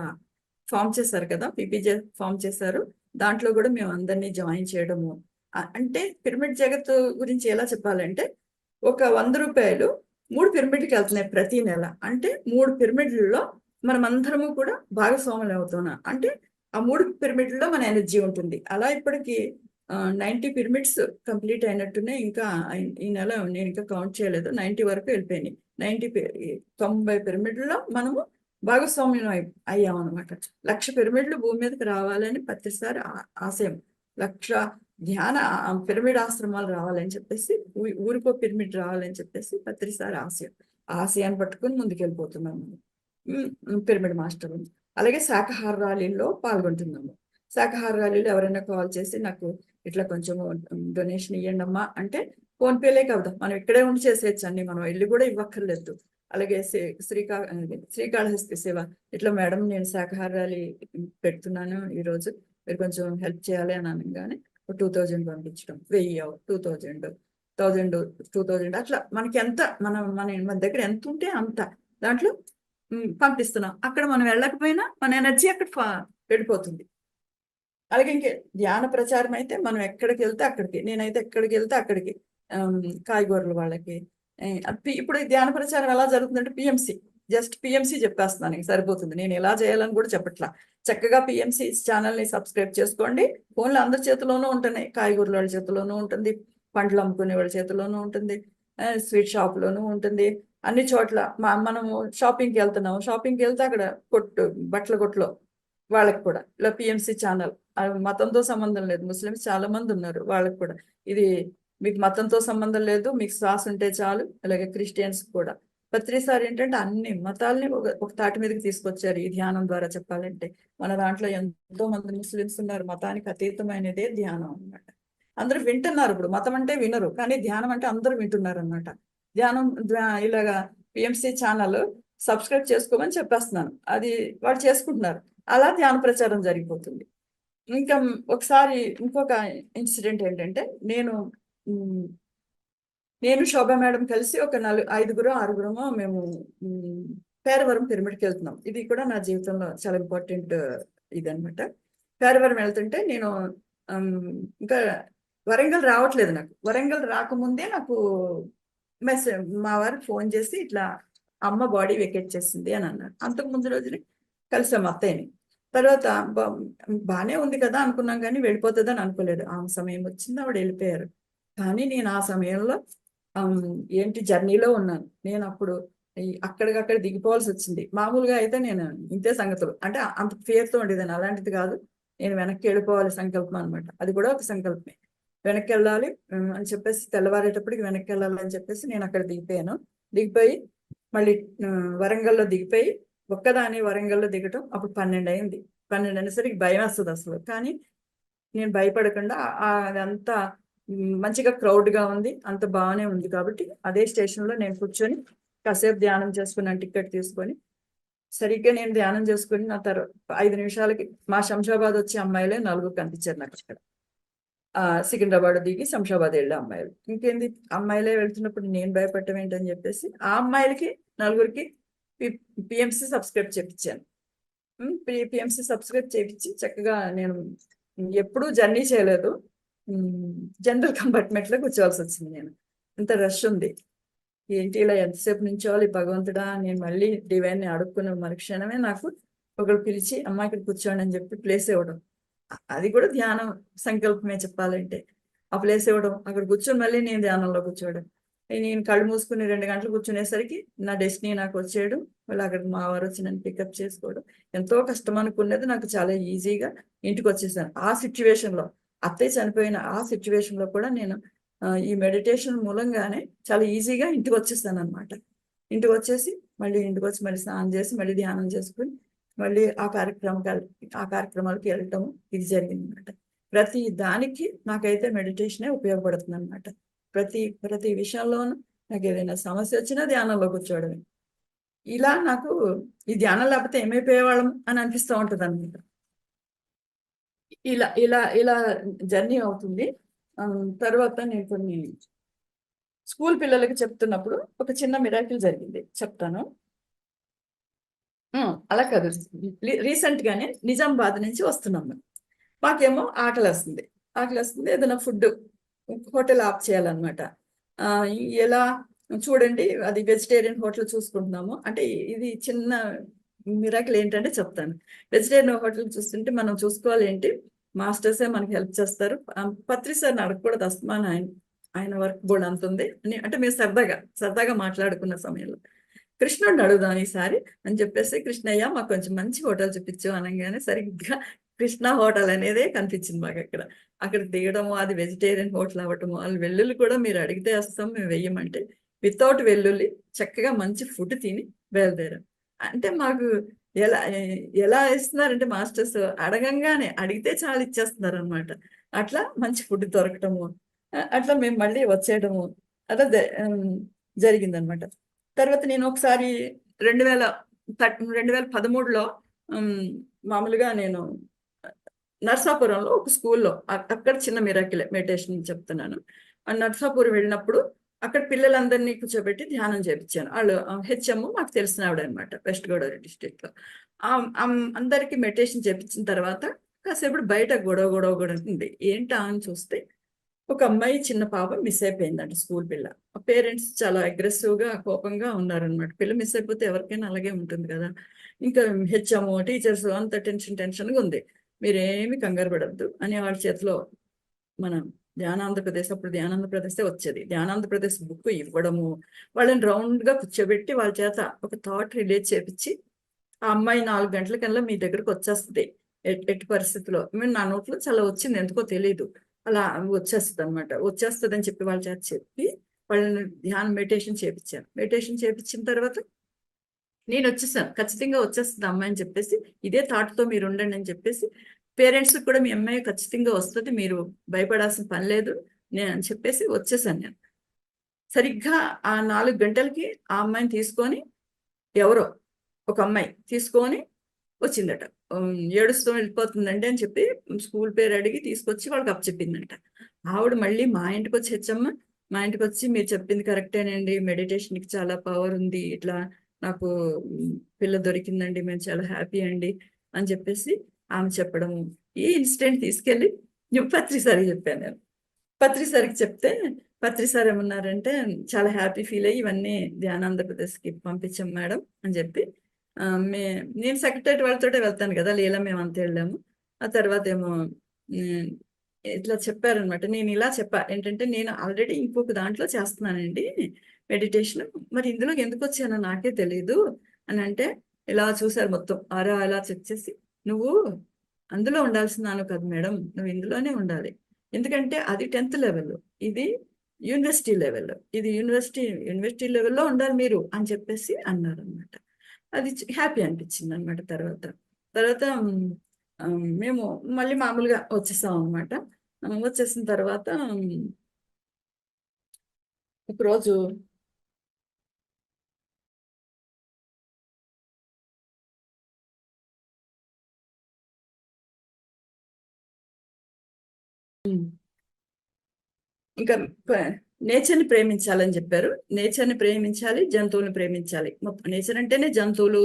ఫామ్ చేశారు కదా, పిపిజే ఫామ్ చేశారు. దాంట్లో కూడా మేము అందరినీ జాయిన్ చేయడము. అంటే పిరమిడ్ జగత్తు గురించి ఎలా చెప్పాలంటే, ఒక 100 రూపాయలు 3 పిరమిడ్కి వెళ్తున్నాయి ప్రతి నెల. అంటే 3 పిరమిడ్లలో మనం అందరము కూడా భాగస్వాములు అవుతున్నాం. అంటే ఆ 3 పిరమిడ్లలో మన ఎనర్జీ ఉంటుంది. అలా ఇప్పటికి 90 పిరమిడ్స్ కంప్లీట్ అయినట్టునే. ఇంకా ఈ నెల నేను ఇంకా కౌంట్ చేయలేదు, 90 వరకు వెళ్ళిపోయినాయి. 90 పిరమిడ్లలో మనము భాగస్వామ్యం అయ్యామన్నమాట. 1,00,000 పిరమిడ్లు భూమి మీదకి రావాలని ప్రతిసారి ఆశయం. 1,00,000 ధ్యాన పిరమిడ్ ఆశ్రమాలు రావాలని చెప్పేసి, ఊరికో పిరమిడ్ రావాలని చెప్పేసి ప్రతిసారి ఆశయాన్ని పట్టుకుని ముందుకెళ్ళిపోతున్నాము పిరమిడ్ మాస్టర్. అలాగే శాకాహార ర్యాలీల్లో పాల్గొంటున్నాము. శాకాహార ర్యాలీలో ఎవరైనా కాల్ చేసి నాకు ఇట్లా కొంచెం డొనేషన్ ఇవ్వండి అమ్మా అంటే ఫోన్పేలే కదా, మనం ఇక్కడే ఉండి చేసేయచ్చు అన్ని, మనం వెళ్ళి కూడా ఇవ్వక్కర్లేదు. అలాగే శ్రీకాళహస్తి సేవ, ఇట్లా మేడం నేను శాకాహార ర్యాలీ పెడుతున్నాను ఈరోజు, మీరు కొంచెం హెల్ప్ చేయాలి అని అనగానే 2000 పంపించడం, 1000, 2000, 1000, 2000 అట్లా మనకి ఎంత మన దగ్గర ఎంత ఉంటే అంత దాంట్లో పంపిస్తున్నాం. అక్కడ మనం వెళ్ళకపోయినా మన ఎనర్జీ అక్కడ వెళ్ళిపోతుంది. అలాగే ఇంకే ధ్యాన ప్రచారం అయితే మనం ఎక్కడికి వెళ్తే అక్కడికి, నేనైతే ఎక్కడికి వెళ్తే అక్కడికి కాయగూరలు వాళ్ళకి, ఇప్పుడు ఈ ధ్యాన ప్రచారం ఎలా జరుగుతుందంటే పిఎంసి, జస్ట్ పిఎంసి చెప్పేస్తున్నాను, ఇంక సరిపోతుంది. నేను ఎలా చేయాలని కూడా చెప్పట్లా. చక్కగా పిఎంసి ఛానల్ని సబ్స్క్రైబ్ చేసుకోండి. ఫోన్లో అందరి చేతిలోనూ ఉంటున్నాయి. కాయగూరల వాళ్ళ చేతిలోనూ ఉంటుంది, పండ్లు అమ్ముకునే వాళ్ళ చేతిలోనూ ఉంటుంది, స్వీట్ షాప్లోనూ ఉంటుంది, అన్ని చోట్ల. మనము షాపింగ్కి వెళ్తున్నాము, షాపింగ్కి వెళ్తే అక్కడ కొట్టు, బట్టల కొట్లో వాళ్ళకి కూడా ఇలా పిఎంసి ఛానల్. మతంతో సంబంధం లేదు, ముస్లిమ్స్ చాలా మంది ఉన్నారు, వాళ్ళకి కూడా ఇది. మీకు మతంతో సంబంధం లేదు, మీకు శ్వాస ఉంటే చాలు. అలాగే క్రిస్టియన్స్ కూడా. పత్రిసారి ఏంటంటే అన్ని మతాల్ని ఒక తాటి మీదకి తీసుకొచ్చారు ఈ ధ్యానం ద్వారా చెప్పాలంటే. మన దాంట్లో ఎంతో మంది ముస్లిమ్స్ ఉన్నారు. మతానికి అతీతమైనదే ధ్యానం అన్నమాట. అందరూ వింటున్నారు. ఇప్పుడు మతం అంటే వినరు, కానీ ధ్యానం అంటే అందరూ వింటున్నారు అన్నమాట. ధ్యానం ఇలాగా పిఎంసి ఛానల్ సబ్స్క్రైబ్ చేసుకోమని చెప్పేస్తున్నాను, అది వాళ్ళు చేసుకుంటున్నారు. అలా ధ్యాన ప్రచారం జరిగిపోతుంది. ఇంకా ఒకసారి ఇంకొక ఇన్సిడెంట్ ఏంటంటే, నేను శోభా మేడం కలిసి ఒక 5-6 మేము పేరవరం పిరమిడ్కి వెళ్తున్నాం. ఇది కూడా నా జీవితంలో చాలా ఇంపార్టెంట్ ఇదనమాట. పేరవరం వెళ్తుంటే నేను ఇంకా వరంగల్ రావట్లేదు. నాకు వరంగల్ రాకముందే నాకు మెసేజ్, మా వారికి ఫోన్ చేసి ఇట్లా అమ్మ బాడీ వెకేట్ చేసింది అని అన్నారు. అంతకు ముందు రోజుని కలిసాం అత్తయ్యని. తర్వాత బాగానే ఉంది కదా అనుకున్నాం, కానీ వెళ్ళిపోతుందని అనుకోలేదు. ఆ సమయం వచ్చింది, ఆవిడ వెళ్ళిపోయారు. కానీ నేను ఆ సమయంలో ఏంటి జర్నీలో ఉన్నాను. నేను అప్పుడు అక్కడికక్కడ దిగిపోవాల్సి వచ్చింది. మామూలుగా అయితే నేను ఇంతే సంగతులు, అంటే అంత ఫియర్తో ఉండేదాన్ని. అలాంటిది కాదు, నేను వెనక్కి వెళ్ళిపోవాలి సంకల్పం అనమాట. అది కూడా ఒక సంకల్పమే, వెనక్కి వెళ్ళాలి అని చెప్పేసి, తెల్లవారేటప్పటికి వెనక్కి వెళ్ళాలి అని చెప్పేసి నేను అక్కడ దిగిపోయాను. దిగిపోయి మళ్ళీ వరంగల్లో దిగిపోయి ఒక్కదాని వరంగల్లో దిగటం. అప్పుడు 12 అయింది. 12 అనేసరికి భయం వస్తుంది అసలు, కానీ నేను భయపడకుండా అదంతా మంచిగా క్రౌడ్గా ఉంది, అంత బాగానే ఉంది. కాబట్టి అదే స్టేషన్లో నేను కూర్చొని కాసేపు ధ్యానం చేసుకున్నాను, టికెట్ తీసుకొని. సరిగ్గా నేను ధ్యానం చేసుకుని నా తర్వాత 5 నిమిషాలకి మా శంషాబాద్ వచ్చే అమ్మాయిలే 4 కనిపించారు నాకు అక్కడ. సికింద్రాబాద్ దిగి శంషాబాద్ వెళ్ళే అమ్మాయిలు. ఇంకేంది, అమ్మాయిలే వెళ్తున్నప్పుడు నేను భయపడటం ఏంటని చెప్పేసి ఆ అమ్మాయిలకి 4కి పిఎంసి సబ్స్క్రైబ్ చేయించాను. పిఎంసి సబ్స్క్రైబ్ చేయించి చక్కగా, నేను ఎప్పుడూ జర్నీ చేయలేదు, జనరల్ కంపార్ట్మెంట్లో కూర్చోవాల్సి వచ్చింది. నేను ఇంత రష్ ఉంది, ఏంటి ఇలా ఎంతసేపు నుంచోవాలి భగవంతుడా. నేను మళ్ళీ డివైన్ని అడుక్కున్న మరుక్షణమే నాకు ఒకరు పిలిచి అమ్మ ఇక్కడ కూర్చోండి అని చెప్పి ప్లేస్ ఇవ్వడం. అది కూడా ధ్యానం సంకల్పమే చెప్పాలంటే. ఆ ప్లేస్ ఇవ్వడం, అక్కడ కూర్చొని మళ్ళీ నేను ధ్యానంలో కూర్చోవడం. నేను కళ్ళు మూసుకుని 2 గంటలు కూర్చునేసరికి నా డెస్టినీ నాకు వచ్చేయడం. మళ్ళీ అక్కడ మా వారు వచ్చి నన్ను పికప్ చేసుకోవడం. ఎంతో కష్టం అనుకున్నది నాకు చాలా ఈజీగా ఇంటికి వచ్చేసాను. ఆ సిచ్యువేషన్లో, అత్తయ్య చనిపోయిన ఆ సిచ్యువేషన్లో కూడా నేను ఈ మెడిటేషన్ మూలంగానే చాలా ఈజీగా ఇంటికి వచ్చేసాను అనమాట. ఇంటికి వచ్చేసి మళ్ళీ ఇంటికి వచ్చి మళ్ళీ స్నానం చేసి మళ్ళీ ధ్యానం చేసుకుని మళ్ళీ ఆ కార్యక్రమాలకి వెళ్ళటం ఇది జరిగింది అనమాట. ప్రతి దానికి నాకైతే మెడిటేషనే ఉపయోగపడుతుంది అనమాట. ప్రతి విషయంలోనూ నాకు ఏదైనా సమస్య వచ్చినా ధ్యానంలో కూర్చోవడమే. ఇలా నాకు ఈ ధ్యానం లేకపోతే ఏమైపోయేవాళ్ళం అని అనిపిస్తూ ఉంటుంది అనమాట. ఇలా ఇలా ఇలా జర్నీ అవుతుంది. తర్వాత నేను కొన్ని స్కూల్ పిల్లలకి చెప్తున్నప్పుడు ఒక చిన్న మిరాకిల్ జరిగింది, చెప్తాను. అలా కాదు, రీసెంట్ గానే నిజామాబాద్ నుంచి వస్తున్నాం మేము. మాకేమో ఆకలి వస్తుంది, ఏదైనా ఫుడ్ హోటల్ ఆప్ చేయాలన్నమాట. ఎలా చూడండి, అది వెజిటేరియన్ హోటల్ చూసుకుంటున్నాము. అంటే ఇది చిన్న మిరాకిల్ ఏంటంటే చెప్తాను. వెజిటేరియన్ హోటల్ చూస్తుంటే మనం చూసుకోవాలి ఏంటి, మాస్టర్సే మనకి హెల్ప్ చేస్తారు. పత్రి సార్ని అడగకూడదు, అస్తమాన్ ఆయన వర్క్ బోర్డ్ అంత ఉంది అంటే మేము సరదాగా మాట్లాడుకున్న సమయంలో కృష్ణుడిని అడుగుదాం ఈసారి అని చెప్పేసి, కృష్ణయ్య మాకు కొంచెం మంచి హోటల్ చూపించు అనగానే సరిగ్గా కృష్ణ హోటల్ అనేదే కనిపించింది మాకు అక్కడ దిగడము. అది వెజిటేరియన్ హోటల్ అవ్వటము. వాళ్ళు వెల్లుల్లి కూడా మీరు అడిగితే వస్తాం, మేము వెయ్యమంటే వితౌట్ వెల్లుల్లి చక్కగా మంచి ఫుడ్ తిని బయలుదేరాం. అంటే మాకు ఎలా ఇస్తున్నారంటే మాస్టర్స్ అడగంగానే, అడిగితే చాలా ఇచ్చేస్తున్నారు అనమాట. అట్లా మంచి ఫుడ్ దొరకటము, అట్లా మేము మళ్ళీ వచ్చేయడము అట్లా జరిగిందనమాట. తర్వాత నేను ఒకసారి 2013లో మామూలుగా నేను నర్సాపురంలో ఒక స్కూల్లో, అక్కడ చిన్న మిరాకిల్ మెడిటేషన్ చెప్తున్నాను. నర్సాపురం వెళ్ళినప్పుడు అక్కడ పిల్లలందరినీ కూర్చోబెట్టి ధ్యానం చేయించాను. వాళ్ళు హెచ్ఎం మాకు తెలిసిన ఆవిడ అనమాట, వెస్ట్ గోదావరి డిస్ట్రిక్ట్లో. అందరికీ మెడిటేషన్ చేయించిన తర్వాత కాసేపు బయట గొడవ ఉంది. ఏంటా అని చూస్తే ఒక అమ్మాయి చిన్న పాప మిస్ అయిపోయిందంట, స్కూల్ పిల్ల. పేరెంట్స్ చాలా అగ్రెసివ్ గా కోపంగా ఉన్నారనమాట. పిల్ల మిస్ అయిపోతే ఎవరికైనా అలాగే ఉంటుంది కదా. ఇంకా హెచ్ఎం టీచర్స్ అంత టెన్షన్ గా ఉంది. మీరేమి కంగారు పడద్దు అని వాళ్ళ చేతిలో మన ధ్యానాంధ్రప్రదేశ్, అప్పుడు ధ్యానాంధ్రప్రదేశ్ వచ్చేది, ధ్యానాంధ్రప్రదేశ్ బుక్ ఇవ్వడము, వాళ్ళని రౌండ్ గా కూర్చోబెట్టి వాళ్ళ చేత ఒక థాట్ రిలేట్ చేపించి, ఆ అమ్మాయి 4 గంటలకల్లా మీ దగ్గరకు వచ్చేస్తుంది, ఎట్టి పరిస్థితిలో. నా నోట్లో చాలా వచ్చింది, ఎందుకో తెలియదు, అలా వచ్చేస్తుంది అనమాట. వచ్చేస్తుంది అని చెప్పి వాళ్ళ చేత చెప్పి వాళ్ళని ధ్యానం మెడిటేషన్ చేపించాను. మెడిటేషన్ చేపించిన తర్వాత నేను వచ్చేసాను, ఖచ్చితంగా వచ్చేస్తుంది అమ్మాయి అని చెప్పేసి, ఇదే థాట్తో మీరు ఉండండి అని చెప్పేసి, పేరెంట్స్ కూడా మీ అమ్మాయి ఖచ్చితంగా వస్తుంది, మీరు భయపడాల్సిన పని లేదు నేను అని చెప్పేసి వచ్చేసాను నేను. సరిగ్గా ఆ 4 గంటలకి ఆ అమ్మాయిని తీసుకొని ఎవరో ఒక అమ్మాయి తీసుకొని వచ్చిందట. ఏడుస్తూ వెళ్ళిపోతుందండి అని చెప్పి స్కూల్ పేరు అడిగి తీసుకొచ్చి వాళ్ళకి అప్పచెప్పిందంట. ఆవిడ మళ్ళీ మా ఇంటికి వచ్చి, హెచ్చమ్మ మా ఇంటికి వచ్చి, మీరు చెప్పింది కరెక్టేనండి, మెడిటేషన్కి చాలా పవర్ ఉంది, ఇట్లా నాకు పిల్ల దొరికిందండి, మేము చాలా హ్యాపీ అండి అని చెప్పేసి ఆమె చెప్పడము. ఈ ఇన్సిడెంట్ తీసుకెళ్ళి పత్రి సార్కి చెప్పాను నేను. పత్రి సార్కి చెప్తే పత్రి సార్ ఏమన్నారంటే, చాలా హ్యాపీ ఫీల్ అయ్యి ఇవన్నీ ధ్యానాంధ్రప్రదేశ్కి పంపించాం మేడం అని చెప్పి, నేను సెక్రటరీ వాళ్ళతోటే వెళ్తాను కదా, లీలా మేము అంతా వెళ్ళాము. ఆ తర్వాత ఏమో ఇట్లా చెప్పారనమాట. నేను ఇలా చెప్పా ఏంటంటే, నేను ఆల్రెడీ ఇంకొక దాంట్లో చేస్తున్నానండి మెడిటేషన్, మరి ఇందులోకి ఎందుకు వచ్చానో నాకే తెలియదు అని అంటే, ఇలా చూసారు మొత్తం ఆరా అలా చెక్ చేసి, నువ్వు అందులో ఉండాల్సినాను కదా మేడం, నువ్వు ఇందులోనే ఉండాలి, ఎందుకంటే అది 10th లెవెల్, ఇది యూనివర్సిటీ లెవెల్, ఇది యూనివర్సిటీ లెవెల్లో ఉండాలి మీరు అని చెప్పేసి అన్నారు అనమాట. అది హ్యాపీ అనిపించింది అనమాట. తర్వాత మేము మళ్ళీ మామూలుగా వచ్చేసాం అనమాట. వచ్చేసిన తర్వాత ఒకరోజు ఇంకా నేచర్ని ప్రేమించాలని చెప్పారు. నేచర్ని ప్రేమించాలి, జంతువులను ప్రేమించాలి. నేచర్ అంటేనే జంతువులు,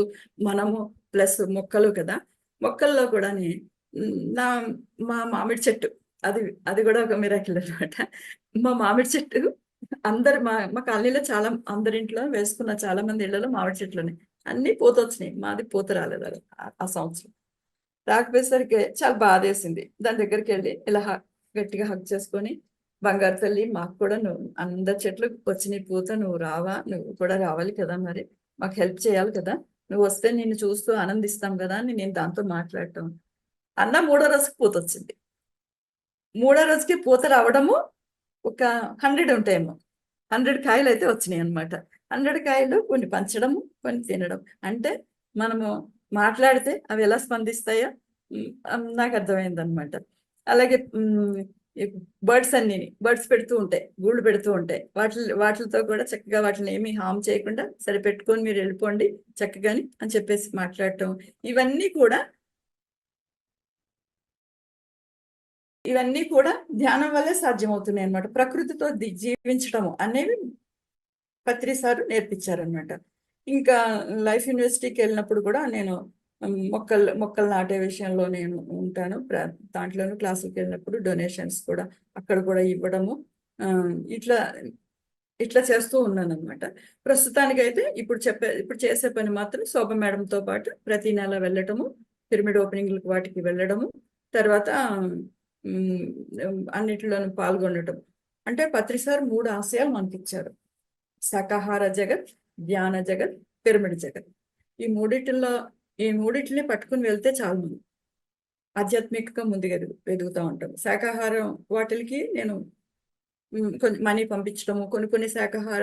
మనము ప్లస్ మొక్కలు కదా. మొక్కల్లో కూడా మా మామిడి చెట్టు, అది అది కూడా ఒక మిరాకిల్ అనమాట. మా మామిడి చెట్టు అందరు మా కాలనీలో చాలా అందరింట్లో వేసుకున్న, చాలా మంది ఇళ్లలో మామిడి చెట్లుని అన్ని పూత వచ్చినాయి, మాది పూత రాలేదు ఆ సంవత్సరం. రాకపోయేసరికి చాలా బాధేసింది. దాని దగ్గరికి వెళ్ళి ఇలా గట్టిగా హగ్ చేసుకొని, బంగారు తల్లి మాకు కూడా నువ్వు, అందరి చెట్లు వచ్చినాయి పూత, నువ్వు రావా, నువ్వు కూడా రావాలి కదా, మరి మాకు హెల్ప్ చేయాలి కదా, నువ్వు వస్తే నిన్ను చూస్తూ ఆనందిస్తాం కదా అని నేను దాంతో మాట్లాడటం. అన్న 3వ రోజుకి పూత వచ్చింది. 3వ రోజుకి పూత రావడము, ఒక 100 ఉంటాయేమో, 100 కాయలు అయితే వచ్చినాయి అనమాట. 100 కాయలు కొన్ని పంచడము, కొన్ని తినడం. అంటే మనము మాట్లాడితే అవి ఎలా స్పందిస్తాయో నాకు అర్థమైంది అనమాట. అలాగే బర్డ్స్ పెడుతూ ఉంటాయి, గూళ్ళు పెడుతూ ఉంటాయి, వాటితో కూడా చక్కగా వాటిని ఏమీ హామ్ చేయకుండా, సరే పెట్టుకొని మీరు వెళ్ళిపోండి చక్కగాని అని చెప్పేసి మాట్లాడటం. ఇవన్నీ కూడా ధ్యానం వల్లే సాధ్యమవుతున్నాయి అనమాట. ప్రకృతితో జీవించటము అనేవి పత్రి సార్ నేర్పించారనమాట. ఇంకా లైఫ్ యూనివర్సిటీకి వెళ్ళినప్పుడు కూడా నేను మొక్కలు నాటే విషయంలో నేను ఉంటాను. దాంట్లోనూ క్లాసులకు వెళ్ళినప్పుడు డొనేషన్స్ కూడా అక్కడ కూడా ఇవ్వడము, ఇట్లా చేస్తూ ఉన్నాను అనమాట. ప్రస్తుతానికైతే ఇప్పుడు చేసే పని మాత్రం శోభ మేడంతో పాటు ప్రతి నెల వెళ్ళటము, పిరమిడ్ ఓపెనింగ్లకు వాటికి వెళ్ళడము, తర్వాత అన్నిటిలోనూ పాల్గొనటం. అంటే పత్రి సార్ 3 ఆశయాలు మనకిచ్చారు: శాకాహార జగత్, ధ్యాన జగత్, పిరమిడ్ జగత్. ఈ మూడిటిని పట్టుకుని వెళ్తే చాలు, మనం ఆధ్యాత్మికంగా ముందుకు ఎదుగుతూ ఉంటాం. శాకాహారం వాటికి నేను కొన్ని మనీ పంపించడము, కొన్ని శాకాహార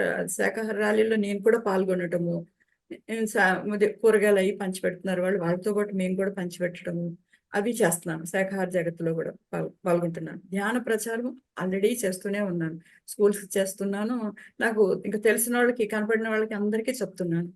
ర్యాలీలో నేను కూడా పాల్గొనటము, కూరగాయలు అవి పంచిపెడుతున్నారు వాళ్ళతో పాటు మేము కూడా పంచిపెట్టడము, అవి చేస్తున్నాను. శాకాహార జగత్తులో కూడా పాల్గొంటున్నాను. ధ్యాన ప్రచారం ఆల్రెడీ చేస్తూనే ఉన్నాను, స్కూల్స్ చేస్తున్నాను, నాకు ఇంకా తెలిసిన వాళ్ళకి, కనపడిన వాళ్ళకి అందరికీ చెప్తున్నాను.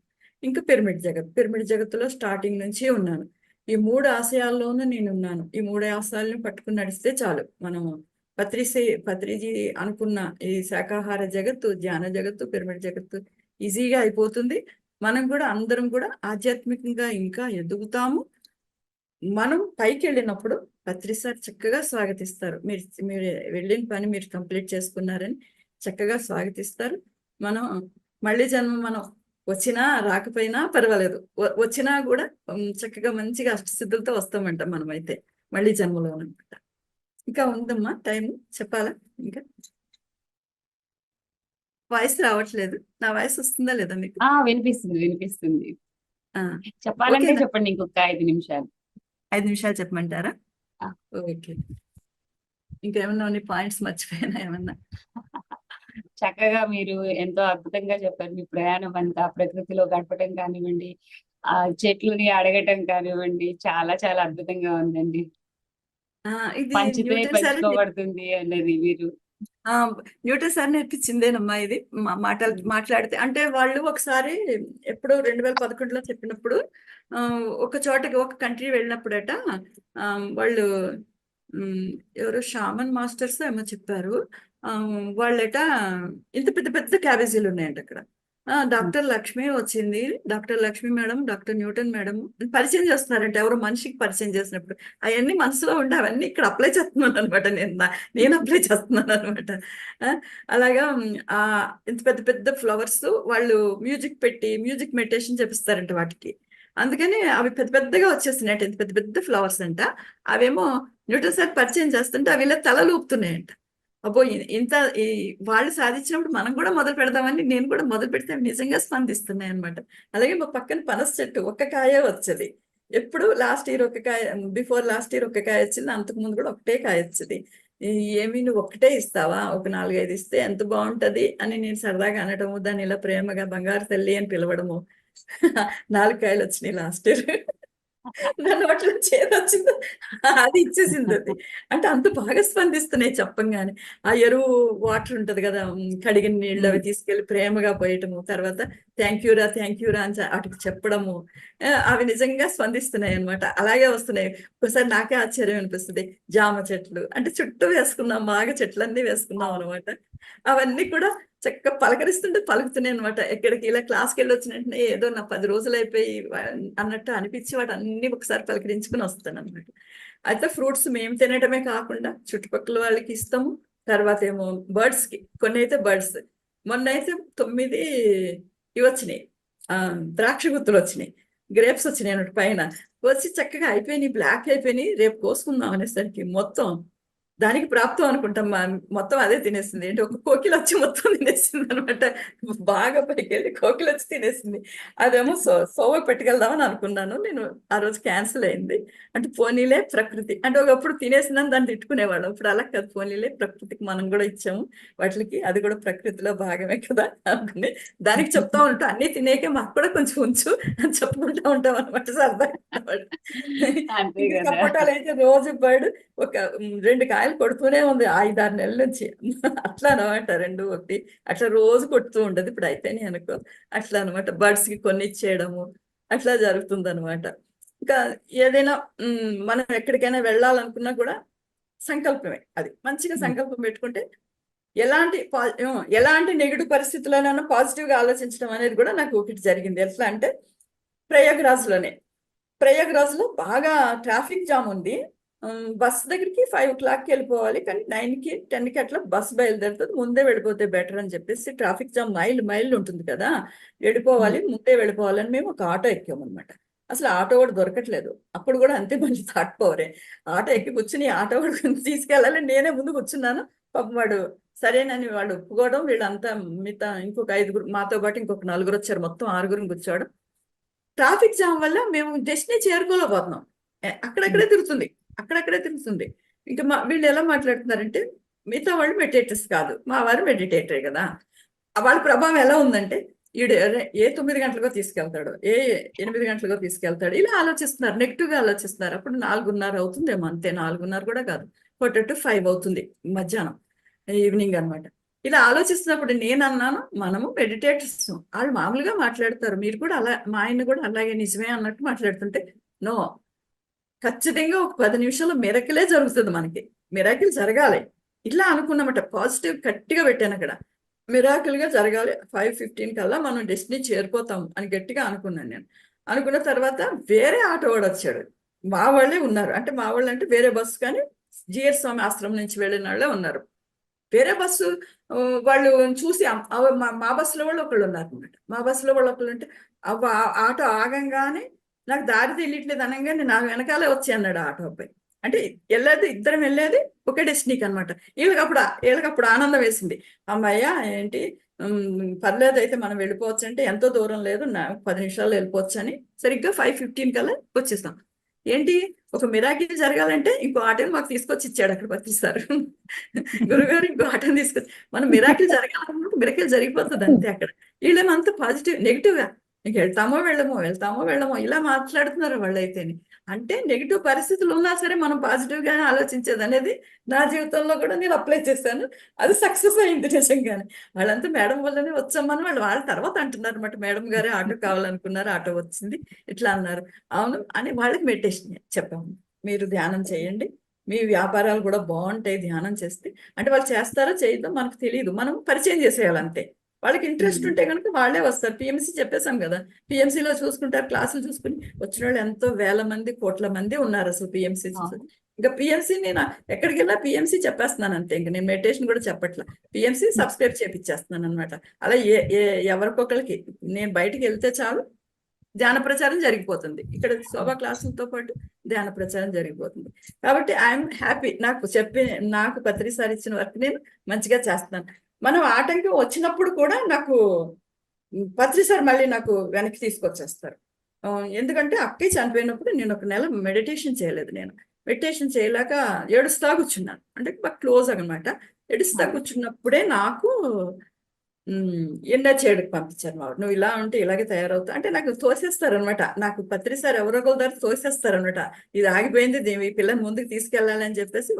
ఇంకా పిరమిడ్ జగత్తులో స్టార్టింగ్ నుంచి ఉన్నాను. ఈ 3 ఆశయాల్లోనూ నేను ఉన్నాను. ఈ 3 ఆశయాలను పట్టుకుని నడిస్తే చాలు, మనము పత్రిజీ అనుకున్న ఈ శాకాహార జగత్తు, ధ్యాన జగత్తు, పిరమిడ్ జగత్తు ఈజీగా అయిపోతుంది. మనం కూడా అందరం కూడా ఆధ్యాత్మికంగా ఇంకా ఎదుగుతాము. మనం పైకి వెళ్ళినప్పుడు పత్రి సార్ చక్కగా స్వాగతిస్తారు. మీరు మీరు వెళ్ళిన పని మీరు కంప్లీట్ చేసుకున్నారని చక్కగా స్వాగతిస్తారు. మనం మళ్ళీ జన్మ మనం వచ్చినా రాకపోయినా పర్వాలేదు, వచ్చినా కూడా చక్కగా మంచిగా అష్టసిద్ధులతో వస్తామంట మనమైతే మళ్ళీ జన్మలో అనమాట. ఇంకా ఉందమ్మా టైం, చెప్పాలా? ఇంకా వాయిస్ రావట్లేదు. నా వాయిస్ వస్తుందా లేదా మీకు? వినిపిస్తుంది వినిపిస్తుంది. ఆ, చెప్పాలంటే ఓకేనా? చెప్పండి, ఇంకొక 5 నిమిషాలు. 5 నిమిషాలు చెప్పమంటారా? ఆ. ఓకే. ఇంకేమన్నా పాయింట్స్ మర్చిపోయినా ఏమన్నా? చక్కగా మీరు ఎంతో అద్భుతంగా చెప్పారు. మీ ప్రయాణం అంతా ప్రకృతిలో గడపడం కానివ్వండి, ఆ చెట్లని అడగటం కానివ్వండి, చాలా చాలా అద్భుతంగా ఉందండి. ఇది పంచితే న్యూటన్ సార్ పంచుకోబడుతుంది అన్నది మీరు. ఆ, న్యూటన్ సార్ నేర్పించిందేనమ్మా ఇది. మాట్లాడితే అంటే వాళ్ళు ఒకసారి ఎప్పుడో 2011లో చెప్పినప్పుడు ఆ, ఒక చోటకి ఒక కంట్రీ వెళ్ళినప్పుడట వాళ్ళు ఎవరో షామన్ మాస్టర్స్ ఏమో చెప్పారు. ఆ, వాళ్ళట ఇంత పెద్ద పెద్ద క్యాబేజీలు ఉన్నాయంట అక్కడ. డాక్టర్ లక్ష్మి వచ్చింది, doctor Lakshmi madam, doctor Newton madam పరిచయం చేస్తున్నారంట, ఎవరో మనిషికి పరిచయం చేసినప్పుడు అవన్నీ మనసులో ఉండి అవన్నీ ఇక్కడ అప్లై చేస్తున్నాను అనమాట. నేను అప్లై చేస్తున్నాను అనమాట. అలాగా ఆ ఇంత పెద్ద పెద్ద ఫ్లవర్స్ వాళ్ళు మ్యూజిక్ పెట్టి మ్యూజిక్ మెడిటేషన్ చేపిస్తారంట వాటికి. అందుకని అవి పెద్ద పెద్దగా వచ్చేస్తున్నాయంట, ఇంత పెద్ద పెద్ద ఫ్లవర్స్ అంట. అవేమో న్యూటన్ సార్ పరిచయం చేస్తుంటే అవి ఇలా తలలు ఊపుతున్నాయంట. అబ్బో ఇంత ఈ వాళ్ళు సాధించినప్పుడు మనం కూడా మొదలు పెడదామని నేను కూడా మొదలు పెడితే అవి నిజంగా స్పందిస్తున్నాయి అనమాట. అలాగే మా పక్కన పనస చెట్టు ఒక్క కాయే వచ్చేది. ఎప్పుడు లాస్ట్ ఇయర్ ఒక కాయ, బిఫోర్ లాస్ట్ ఇయర్ ఒక కాయ వచ్చింది, అంతకు ముందు కూడా ఒకటే కాయ వచ్చేది. ఏమి నువ్వు ఒకటే ఇస్తావా, ఒక 4-5 ఇస్తే ఎంత బాగుంటది అని నేను సరదాగా అనడము, దాన్ని ఇలా ప్రేమగా బంగారు తల్లి అని పిలవడము. 4 కాయలు వచ్చినాయి లాస్ట్ ఇయర్. నా నోట్లో చేదొచ్చింది, అది ఇచ్చేసింది అది. అంటే అంత బాగా స్పందిస్తున్నాయి చెప్పంగానే. ఆ ఎరువు వాటర్ ఉంటది కదా, కడిగిన నీళ్ళు అవి తీసుకెళ్లి ప్రేమగా పోయటము, తర్వాత థ్యాంక్ యూరా అని వాటికి చెప్పడము, అవి నిజంగా స్పందిస్తున్నాయి అనమాట. అలాగే వస్తున్నాయి. ఒకసారి నాకే ఆశ్చర్యం అనిపిస్తుంది. జామ చెట్లు అంటే చుట్టూ వేసుకున్నాం, బాగా చెట్లన్నీ వేసుకున్నాం అనమాట. అవన్నీ కూడా చక్కగా పలకరిస్తుంటే పలుకుతున్నాయి అనమాట. ఎక్కడికి ఇలా క్లాస్కి వెళ్ళి వచ్చిన వెంటనే ఏదో నా 10 రోజులు అయిపోయి అన్నట్టు అనిపించి వాటి అన్ని ఒకసారి పలకరించుకుని వస్తాను అనమాట. అయితే ఫ్రూట్స్ మేము తినటమే కాకుండా చుట్టుపక్కల వాళ్ళకి ఇస్తాము. తర్వాత ఏమో బర్డ్స్ కి, కొన్ని అయితే బర్డ్స్, మొన్న అయితే 9 ఇవి వచ్చినాయి, ద్రాక్ష గుత్తులు వచ్చినాయి, గ్రేప్స్ వచ్చినాయి అన్నట్టు పైన వచ్చి చక్కగా అయిపోయినాయి, బ్లాక్ అయిపోయినాయి. రేపు కోసుకుందాం అనేసరికి మొత్తం దానికి ప్రాప్తం అనుకుంటాం, మొత్తం అదే తినేసింది. ఏంటి ఒక కోకిల వచ్చి మొత్తం తినేసింది అనమాట. బాగా పైకి వెళ్ళి కోకిల వచ్చి తినేసింది. అదేమో సోవ పెట్టుకెళ్దామని అనుకున్నాను నేను, ఆ రోజు క్యాన్సిల్ అయింది. అంటే పోనీలే ప్రకృతి అంటే, ఒకప్పుడు తినేసిందని దాన్ని తిట్టుకునేవాళ్ళం, ఇప్పుడు అలా కాదు, పోనీలే ప్రకృతికి మనం కూడా ఇచ్చాము వాటికి, అది కూడా ప్రకృతిలో భాగమే కదా అనుకుని దానికి చెప్తా ఉంటాం. అన్ని తినేకే మాకు కూడా కొంచెం ఉంచు అని చెప్పుకుంటా ఉంటాం అనమాట సరదా. అంతే ఇంకా కదా. సపోటాలు అయితే రోజు బర్డ్ ఒక 2 కాయలు కొడుతూనే ఉంది 5-6 నెలల నుంచి. అట్లా అనమాట, 2-1 అట్లా రోజు కొడుతూ ఉండదు. ఇప్పుడు అయితేనే అనుకో, అట్లా అనమాట. బర్డ్స్ కి కొన్ని ఇచ్చేయడము అట్లా జరుగుతుంది అనమాట. ఇంకా ఏదైనా మనం ఎక్కడికైనా వెళ్ళాలనుకున్నా కూడా సంకల్పమే, అది మంచిగా సంకల్పం పెట్టుకుంటే ఎలాంటి నెగిటివ్ పరిస్థితుల్లోనైనా పాజిటివ్ గా ఆలోచించడం అనేది కూడా నాకు ఒకటి జరిగింది. ఎట్లా అంటే ప్రయాగ్రాజ్లోనే, ప్రయాగ్రాజ్లో బాగా ట్రాఫిక్ జామ్ ఉంది. బస్ దగ్గరికి 5 o'clockకి వెళ్ళిపోవాలి, కానీ 9కి 10కి అట్లా బస్ బయలుదేరుతుంది. ముందే వెళ్ళిపోతే బెటర్ అని చెప్పేసి, ట్రాఫిక్ జామ్ మైళ్ళు ఉంటుంది కదా, వెళ్ళిపోవాలి ముందే వెళ్ళిపోవాలని మేము ఒక ఆటో ఎక్కామన్నమాట. అసలు ఆటో కూడా దొరకట్లేదు. అప్పుడు కూడా అంతే, మళ్ళీ థాట్ పవరే. ఆటో ఎక్కి కూర్చుని ఆటో కూడా తీసుకెళ్ళాలి, నేనే ముందు కూర్చున్నాను. పాపం వాడు సరేనని వాడు ఒప్పుకోవడం, వీళ్ళంతా మిగతా ఇంకొక 5 మాతో పాటు ఇంకొక 4 వచ్చారు, మొత్తం 6 కూర్చోవడం. ట్రాఫిక్ జామ్ వల్ల మేము డెస్టినీ చేరుకోలేకపోతున్నాం. అక్కడక్కడే తిరుగుతుంది. ఇంకా వీళ్ళు ఎలా మాట్లాడుతున్నారంటే, మిగతా వాళ్ళు మెడిటేటర్స్ కాదు, మా వారు మెడిటేటరే కదా. వాళ్ళ ప్రభావం ఎలా ఉందంటే, ఈడు ఏ 9 గంటలకో తీసుకెళ్తాడు, ఏ 8 గంటలకో తీసుకెళ్తాడు, ఇలా ఆలోచిస్తున్నారు, నెగిటివ్ గా ఆలోచిస్తున్నారు. అప్పుడు 4:30 అవుతుందేమో, అంతే, 4:30 కూడా కాదు, 4:45 అవుతుంది మధ్యాహ్నం, ఈవినింగ్ అనమాట. ఇలా ఆలోచిస్తున్నప్పుడు నేను అన్నాను, మనము మెడిటేటర్స్, వాళ్ళు మామూలుగా మాట్లాడతారు, మీరు కూడా అలా, మా ఆయన కూడా అలాగే నిజమే అన్నట్టు మాట్లాడుతుంటే, నో, ఖచ్చితంగా ఒక 10 నిమిషాల్లో మిరకిలే జరుగుతుంది, మనకి మిరాకిల్ జరగాలి. ఇట్లా అనుకున్నమాట, పాజిటివ్ గట్టిగా పెట్టాను అక్కడ. మిరాకిల్ గా జరగాలి, 5:15 కల్లా మనం డెస్టినీ చేరిపోతాం అని గట్టిగా అనుకున్నాను నేను. అనుకున్న తర్వాత వేరే ఆటో వాడు వచ్చాడు. మా వాళ్ళే ఉన్నారు. అంటే మా వాళ్ళు అంటే వేరే బస్సు కానీ జిఎస్ స్వామి ఆశ్రమం నుంచి వెళ్ళిన వాళ్ళే ఉన్నారు. వేరే బస్సు వాళ్ళు చూసి మా బస్సులో వాళ్ళు ఒకళ్ళు ఉన్నారు అనమాట. మా బస్సులో వాళ్ళు ఒకళ్ళు ఉంటే ఆటో ఆగంగానే నాకు దారి తెలియట్లేదు అనగానే నాకు వెనకాలే వచ్చి అన్నాడు ఆటో అబ్బాయి. అంటే వెళ్ళేది ఇద్దరం వెళ్ళేది ఒకే డెస్టినీకి అనమాట. వీళ్ళకప్పుడు ఆనందం వేసింది. అమ్మాయ్య ఏంటి పర్లేదు అయితే మనం వెళ్ళిపోవచ్చు అంటే ఎంతో దూరం లేదు 10 నిమిషాల్లో వెళ్ళిపోవచ్చు అని సరిగ్గా 5:15 కల్లా వచ్చేస్తాం. ఏంటి ఒక మిరాకిల్ జరగాలంటే ఇంకో ఆటోని మాకు తీసుకొచ్చి ఇచ్చాడు అక్కడ పట్టిస్తారు. గురుగారు ఇంకో ఆటోని తీసుకొచ్చి మనం మిరాకిల్ జరగాలనుకుంటే మిరాకిల్ జరిగిపోతుంది అంతే అక్కడ. వీళ్ళేమంతా పాజిటివ్ నెగిటివ్ గా ఇంక వెళ్తామో వెళ్ళమో ఇలా మాట్లాడుతున్నారు వాళ్ళైతేని. అంటే నెగిటివ్ పరిస్థితులు ఉన్నా సరే మనం పాజిటివ్ గానే ఆలోచించేది అనేది నా జీవితంలో కూడా నేను అప్లై చేశాను. అది సక్సెస్ అయింది నిజంగానే. వాళ్ళంతా మేడం వల్లనే వచ్చామని వాళ్ళ తర్వాత అంటున్నారు అనమాట. మేడం గారే ఆటో కావాలనుకున్నారు, ఆటో వచ్చింది ఇట్లా అన్నారు. అవును అని వాళ్ళకి మెడిటేషన్ చెప్పాము. మీరు ధ్యానం చేయండి, మీ వ్యాపారాలు కూడా బాగుంటాయి ధ్యానం చేస్తే. అంటే వాళ్ళు చేస్తారో చేయదో మనకు తెలియదు, మనం పరిచయం చేసేయాలి అంతే. వాళ్ళకి ఇంట్రెస్ట్ ఉంటే కనుక వాళ్ళే వస్తారు. పిఎంసీ చెప్పేశాం కదా, పిఎంసీలో చూసుకుంటారు, క్లాసులు చూసుకుని వచ్చిన వాళ్ళు ఎంతో వేల మంది కోట్ల మంది ఉన్నారు అసలు పిఎంసీ చూసి. ఇంకా పిఎంసీ నేను ఎక్కడికి వెళ్ళా పిఎంసీ చెప్పేస్తున్నాను అంతే. ఇంకా నేను మెడిటేషన్ కూడా చెప్పట్లా, పిఎంసీ సబ్స్క్రైబ్ చేపించేస్తున్నాను అనమాట. అలా ఎవరికొకరికి నేను బయటికి వెళ్తే చాలు ధ్యాన ప్రచారం జరిగిపోతుంది. ఇక్కడ శోభా క్లాసులతో పాటు ధ్యాన ప్రచారం జరిగిపోతుంది. కాబట్టి ఐఎమ్ హ్యాపీ. నాకు పత్రిసారి ఇచ్చిన వర్క్ నేను మంచిగా చేస్తున్నాను. మనం ఆటంకం వచ్చినప్పుడు కూడా నాకు పత్రిసారి మళ్ళీ నాకు వెనక్కి తీసుకొచ్చేస్తారు. ఎందుకంటే అక్కయ్య చనిపోయినప్పుడు నేను 1 నెల మెడిటేషన్ చేయలేదు. నేను మెడిటేషన్ చేయలేక ఏడుస్తా కూర్చున్నాను. అంటే బాగా క్లోజ్ అనమాట. ఏడుస్తా కూర్చున్నప్పుడే నాకు చేయడానికి పంపించారు మా వాడు. నువ్వు ఇలా ఉంటే ఇలాగే తయారవుతావు అంటే నాకు తోసేస్తారనమాట. నాకు పత్రిసారి ఎవరో ఒకరి దగ్గర తోసేస్తారనమాట. ఇది ఆగిపోయింది, ఈ పిల్లని ముందుకు తీసుకెళ్ళాలని చెప్పేసి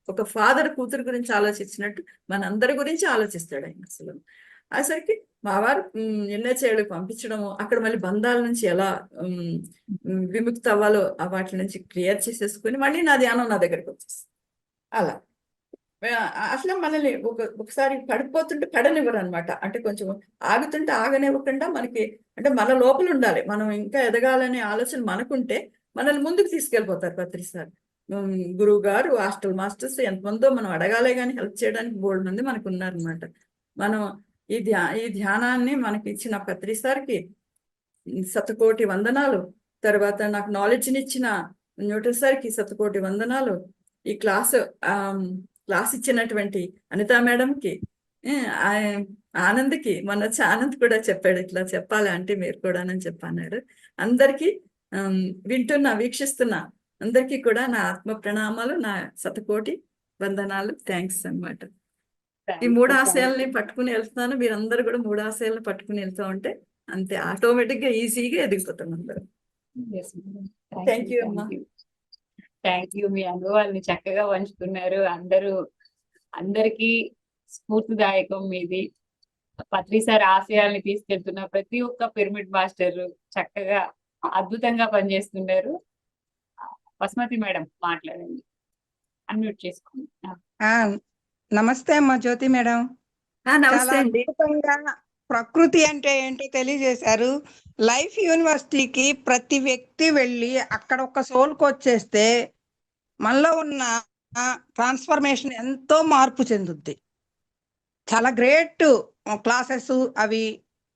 ఒక ఫాదర్ కూతురు గురించి ఆలోచించినట్టు మనందరి గురించి ఆలోచిస్తాడు ఆయన అసలు. అసలుకి మా వారు చేయడానికి పంపించడము, అక్కడ మళ్ళీ బంధాల నుంచి ఎలా విముక్తి అవ్వాలో వాటి నుంచి క్లియర్ చేసేసుకుని మళ్ళీ నా ధ్యానం నా దగ్గరికి వచ్చేస్తుంది. అలా అసలు మనల్ని ఒకసారి పడిపోతుంటే పడనివ్వరు అనమాట. అంటే కొంచెం ఆగుతుంటే ఆగనివ్వకుండా మనకి అంటే మన లోపల ఉండాలి. మనం ఇంకా ఎదగాలనే ఆలోచన మనకుంటే మనల్ని ముందుకు తీసుకెళ్ళిపోతారు పత్రిసారి. గురువు గారు, హాస్టల్ మాస్టర్స్ ఎంతమందో మనం అడగాలే కానీ హెల్ప్ చేయడానికి బోల్డ్ మంది మనకు ఉన్నారనమాట. మనం ఈ ధ్యానాన్ని మనకి ఇచ్చిన పత్రిసారికి శతకోటి వందనాలు. తర్వాత నాకు నాలెడ్జ్ని ఇచ్చిన న్యూటన్ సార్కి శతకోటి వందనాలు. ఈ క్లాస్ ఇచ్చినటువంటి అనితా మేడంకి, ఆనంద్కి మొన్న వచ్చి ఆనంద్ కూడా చెప్పాడు ఇట్లా చెప్పాలి అంటే మీరు కూడా అని చెప్పన్నాడు. అందరికీ వీక్షిస్తున్న అందరికీ కూడా నా ఆత్మ ప్రణామాలు, నా శతకోటి వందనాలు, థ్యాంక్స్ అన్నమాట. ఈ 3 ఆశయాలని పట్టుకుని వెళ్తున్నాను. మీరందరూ కూడా 3 ఆశయాలను పట్టుకుని వెళ్తూ ఉంటే అంతే ఆటోమేటిక్ గా ఈజీగా ఎదిగిపోతాం అందరూ. థ్యాంక్ యూ అమ్మా. Thank you. మీ అనుభవాల్ని చక్కగా పంచుకున్నారు. అందరికీ స్ఫూర్తిదాయకం మీది. పత్రిసారి ఆశయాల్ని తీసుకెళ్తున్న ప్రతి ఒక్క పిరమిడ్ మాస్టర్ చక్కగా అద్భుతంగా పనిచేస్తున్నారు. బస్మతి మేడం మాట్లాడండి, అన్మ్యూట్ చేసుకోండి. నమస్తే అమ్మా జ్యోతి మేడం. నమస్తే అండి. అద్భుతంగా ప్రకృతి అంటే ఏంటో తెలియజేశారు. లైఫ్ యూనివర్సిటీకి ప్రతి వ్యక్తి వెళ్ళి అక్కడ ఒక సోల్కి వచ్చేస్తే మనలో ఉన్న ట్రాన్స్ఫర్మేషన్ ఎంతో మార్పు చెందుద్ది. చాలా గ్రేట్ క్లాసెస్ అవి.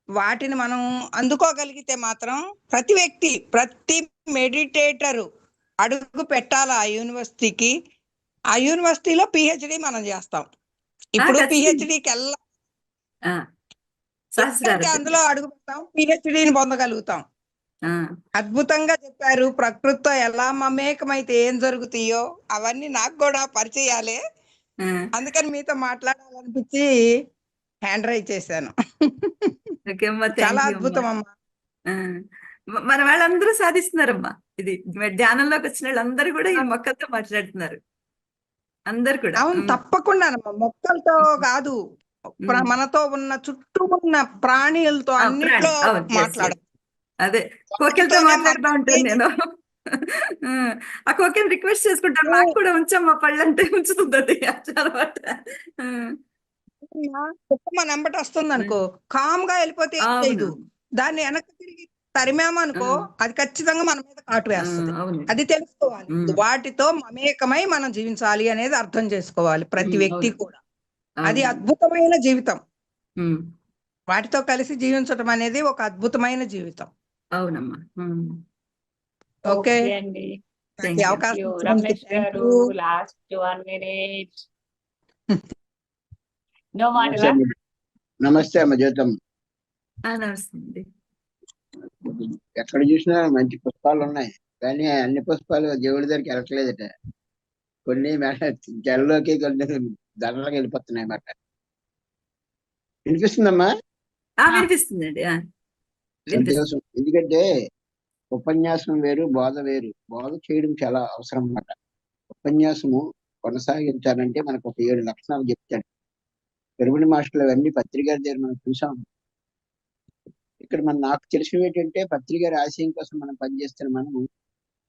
వాటిని మనం అందుకోగలిగితే మాత్రం ప్రతి వ్యక్తి, ప్రతి మెడిటేటరు అడుగు పెట్టాలి ఆ యూనివర్సిటీకి. ఆ యూనివర్సిటీలో పిహెచ్డి మనం చేస్తాం. ఇప్పుడు పిహెచ్డికి అందులో అడుగు పెడతాం, పిహెచ్డిని పొందగలుగుతాం. అద్భుతంగా చెప్పారు. ప్రకృతితో ఎలా మమేకమైతే ఏం జరుగుతాయో అవన్నీ నాకు కూడా పరిచయాలే. అందుకని మీతో మాట్లాడాలనిపించి హ్యాండ్ రైజ్ చేశాను. చాలా అద్భుతం అమ్మా. మన వాళ్ళందరూ సాధిస్తున్నారమ్మా. ఇది ధ్యానంలోకి వచ్చిన వాళ్ళందరూ కూడా ఈ మొక్కలతో మాట్లాడుతున్నారు. అందరు కూడా. అవును, తప్పకుండా మొక్కలతో కాదు, మనతో ఉన్న చుట్టూ ఉన్న ప్రాణులతో అన్నిట్లో మాట్లాడాలి. అదే కోకిలతో మాట్లాడుతూ ఉంటాను నేను. ఆ కోకిల్ రిక్వెస్ట్ చేసుకుంటాను, నాకు కూడా ఉంచమ్మా పళ్ళు అంటే ఉంచుతుంది. అది అనమాట. కుక్క మన వెంబట వస్తుంది అనుకో, కామ్ గా వెళ్ళిపోతే చేయదు. దాన్ని వెనక్కి తిరిగి తరిమామనుకో అది ఖచ్చితంగా మన మీద కాటు వేస్తుంది. అవును. అది తెలుసుకోవాలి. ఉమ్, వాటితో మమేకమై మనం జీవించాలి అనేది అర్థం చేసుకోవాలి ప్రతి వ్యక్తి అవును. కూడా. అది అవును. అద్భుతమైన జీవితం. ఉమ్, వాటితో కలిసి జీవించడం అనేది ఒక అద్భుతమైన జీవితం. అవునమ్మా. ఓకే, ఓకే అండి. నాకు ఈ థ్యాంక్ యూ. అవకాశం ఇచ్చినందుకు రమేష్ థ్యాంక్ గారు యూ. Last 1 minute. నో నమస్తే మాటలా? అమ్మ. నమస్తే అమ్మ జ్యోతమ్మ. నమస్తే అండి. ఎక్కడ చూసినా మంచి పుష్పాలు ఉన్నాయి, కానీ అన్ని పుష్పాలు దేవుడి దగ్గరికి వెళ్ళట్లేదట. కొన్ని జల్లోకి, కొన్ని ధరలోకి వెళ్ళిపోతున్నాయి అన్నమాట. వినిపిస్తుందమ్మా? వినిపిస్తుందండి. వినిపిస్తుంది. సంతోషం. ఎందుకంటే ఉపన్యాసం వేరు, బోధ వేరు. బోధ చేయడం చాలా అవసరం అన్నమాట. ఉపన్యాసము కొనసాగించాలంటే మనకు ఒక 7 లక్షణాలు చెప్తాడు. పెరుగుని మాస్టర్లు అవన్నీ పత్రికారి దగ్గర మనం చూసాం. ఇక్కడ నాకు తెలిసినవి ఏంటంటే పత్రికారి ఆశయం కోసం మనం పనిచేస్తున్న మనము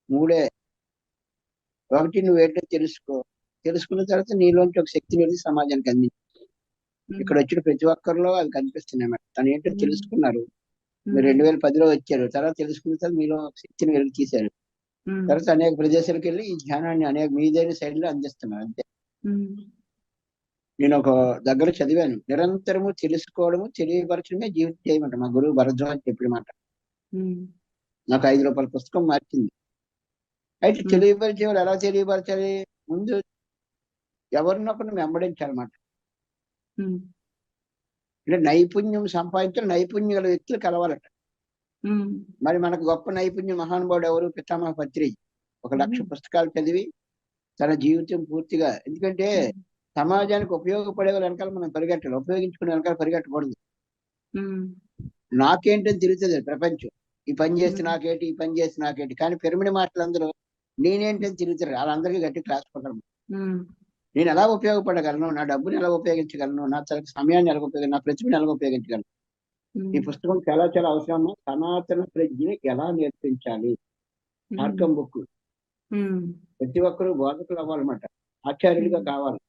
3. ఒకటి, నువ్వేంటో తెలుసుకో. తెలుసుకున్న తర్వాత నీలోంచి ఒక శక్తిని వెళ్ళి సమాజానికి అందించు. ఇక్కడ వచ్చిన ప్రతి ఒక్కరిలో అది కనిపిస్తున్నాయి అన్నమాట. తను ఏంటో తెలుసుకున్నారు. మీరు 2010లో వచ్చారు. తర్వాత తెలుసుకున్న తర్వాత మీలో ఒక శక్తిని వెలికి తీశారు. తర్వాత అనేక ప్రదేశాలకు వెళ్ళి ఈ ధ్యానాన్ని అనేక మీదైన శైలిలో అందిస్తున్నారు. అంతే. నేను ఒక దగ్గర చదివాను, నిరంతరము తెలుసుకోవడము, తెలియపరచడమే జీవిత చేయమంట. మా గురువు భరద్వాజ్ చెప్పిన మాట. నాకు 5 రూపాయల పుస్తకం మార్చింది. అయితే తెలియపరిచే వాళ్ళు ఎలా తెలియపరచాలి? ముందు ఎవరినొకరిని వెంబడించాలన్నమాట. అంటే నైపుణ్యం సంపాదించాలి, నైపుణ్యం గల వ్యక్తులు కలవాలట. మరి మనకు గొప్ప నైపుణ్యం మహానుభావుడు ఎవరు? పితామహ పత్రిజీ. 1,00,000 పుస్తకాలు చదివి తన జీవితం పూర్తిగా, ఎందుకంటే సమాజానికి ఉపయోగపడే వాళ్ళ వెనకాల మనం పరిగెట్టాలి, ఉపయోగించుకునే వెనకాల పరిగెట్టకూడదు. నాకేంటని తిరుగుతుంది ప్రపంచం. ఈ పని చేస్తే నాకేంటి, ఈ పని చేస్తే నాకేంటి. కానీ పిరమిడ్ మాస్టర్లు అందరూ నేనేంటని తిరుగుతారు. వాళ్ళందరికీ గట్టి క్లాస్ కొట్టరు. నేను ఎలా ఉపయోగపడగలను, నా డబ్బుని ఎలా ఉపయోగించగలను, నా సమయాన్ని ఎలా ఉపయోగించగలను, నా ప్రతిభను ఎలా ఉపయోగించగలను. ఈ పుస్తకం చాలా చాలా అవసరం. సనాతన ప్రజ్ఞని ఎలా నేర్పించాలి, మార్గం బుక్. ప్రతి ఒక్కరూ బోధకులు అవ్వాలన్నమాట, ఆచార్యులుగా కావాలి.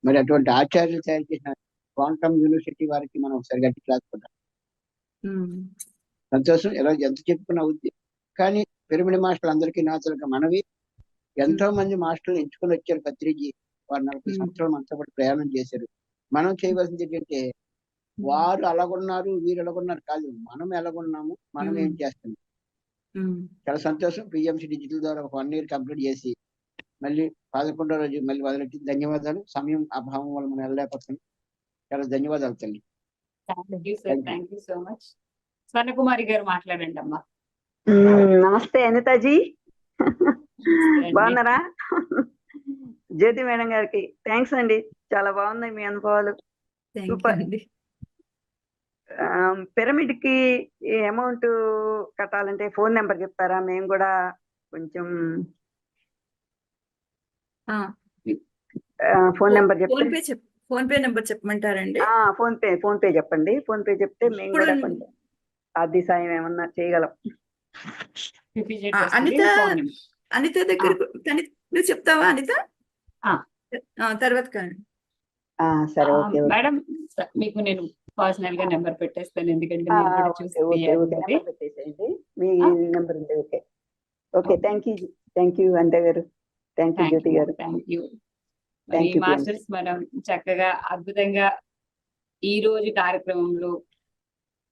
మరి అటువంటి ఆచార్యులు తయారు చేసిన క్వాంటమ్ యూనివర్సిటీ వారికి మనం ఒకసారి గట్టి క్లాస్ కొట్టాలి. సంతోషం. ఎలా ఎంత చెప్పుకున్న అవుద్ది. కానీ పిరమిడ్ మాస్టర్లు అందరికీ నాచలక మనవి, ఎంతో మంది మాస్టర్లు ఎంచుకొని వచ్చారు పత్రిజీ. వారు 40 సంవత్సరాలు మనతో పాటు ప్రయాణం చేశారు. మనం చేయవలసింది ఏంటంటే, వారు అలాగున్నారు, వీరు ఎలాగున్నారు కాదు, మనం ఎలాగున్నాము, మనం ఏం చేస్తున్నాం. చాలా సంతోషం. పిఎంసి డిజిటల్ ద్వారా ఒక 1 year కంప్లీట్ చేసి మళ్ళీ 11వ రోజు మళ్ళీ మొదలెట్టి. ధన్యవాదాలు. సమయం అభావం వల్ల మనం వెళ్ళలేకపోతున్నాం. చాలా ధన్యవాదాలు తల్లి. Thank you so much. Swarnakumari గారు మాట్లాడండి అమ్మా. నమస్తే అనితాజీ, బాగున్నారా? జ్యోతి మేడం గారికి థ్యాంక్స్ అండి, చాలా బాగున్నాయి మీ అనుభవాలు. సూపర్. పిరమిడ్ కి అమౌంట్ కట్టాలంటే ఫోన్ నెంబర్ చెప్తారా? మేము కూడా కొంచెం ఫోన్ నెంబర్ చెప్తే. ఫోన్ పే నెంబర్ చెప్పమంటారండి? ఫోన్ పే చెప్పండి. ఫోన్ పే చెప్తే మేము కూడా కొంచెం ఆర్థిక సాయం ఏమన్నా చేయగలం. అనిత దగ్గర నువ్వు చెప్తావా అనిత? తర్వాత కానీ సరే, ఓకే మేడం, మీకు నేను పర్సనల్ గా నెంబర్ పెట్టేస్తాను, ఎందుకంటే పెట్టేసేయండి మీ నెంబర్ ఉంది. ఓకే ఓకే, థ్యాంక్ యూ అంతే గారు, థ్యాంక్ యూ జ్యోతి గారు. Thank you. మాస్టర్స్, మనం చక్కగా అద్భుతంగా ఈ రోజు కార్యక్రమంలో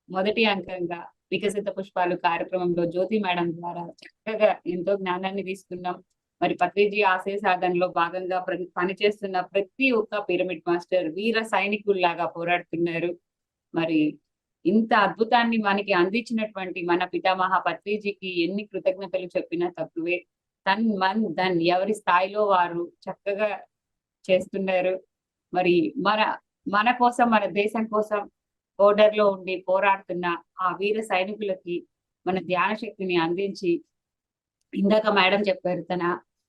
మొదటి అంకంగా వికసిత పుష్పాలు కార్యక్రమంలో జ్యోతి మేడం ద్వారా చక్కగా ఎంతో జ్ఞానాన్ని తీసుకున్నాం. మరి పత్రిజీ ఆశయ సాధనలో భాగంగా పనిచేస్తున్న ప్రతి ఒక్క పిరమిడ్ మాస్టర్ వీర సైనికుల్లాగా పోరాడుతున్నారు. మరి ఇంత అద్భుతాన్ని మనకి అందించినటువంటి మన పితామహ పత్రిజీకి ఎన్ని కృతజ్ఞతలు చెప్పినా తక్కువే. తన్ ఎవరి స్థాయిలో వారు చక్కగా చేస్తున్నారు. మరి మన కోసం, మన దేశం కోసం బోర్డర్ లో ఉండి పోరాడుతున్న ఆ వీర సైనికులకి మన ధ్యాన శక్తిని అందించి, ఇందాక మేడం చెప్పారు తన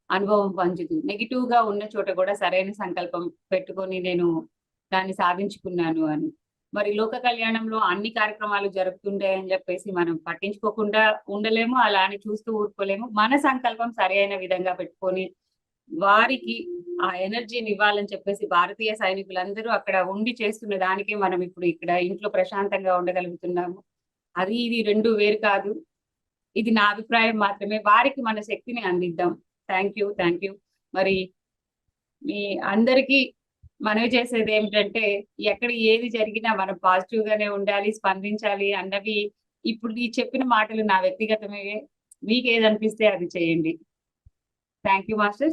అనుభవం పంచుతూ, నెగిటివ్ గా ఉన్న చోట కూడా సరైన సంకల్పం పెట్టుకొని నేను దాన్ని సాధించుకున్నాను అని. మరి లోక కళ్యాణంలో అన్ని కార్యక్రమాలు జరుగుతుంటాయని చెప్పేసి మనం పట్టించుకోకుండా ఉండలేము, అలా అని చూస్తూ ఊరుకోలేము. మన సంకల్పం సరైన విధంగా పెట్టుకొని వారికి ఆ ఎనర్జీని ఇవ్వాలని చెప్పేసి భారతీయ సైనికులందరూ అక్కడ ఉండి చేస్తున్న దానికే మనం ఇప్పుడు ఇక్కడ ఇంట్లో ప్రశాంతంగా ఉండగలుగుతున్నాము. అది ఇది రెండు వేరు కాదు. ఇది నా అభిప్రాయం మాత్రమే. వారికి మన శక్తిని అందిద్దాం. Thank you. మరి మీ అందరికీ మనవి చేసేది ఏమిటంటే, ఎక్కడ ఏది జరిగినా మనం పాజిటివ్ గానే ఉండాలి, స్పందించాలి అన్నవి ఇప్పుడు ఈ చెప్పిన మాటలు నా వ్యక్తిగతమే. మీకు ఏది అనిపిస్తే అది చేయండి. Thank you masters.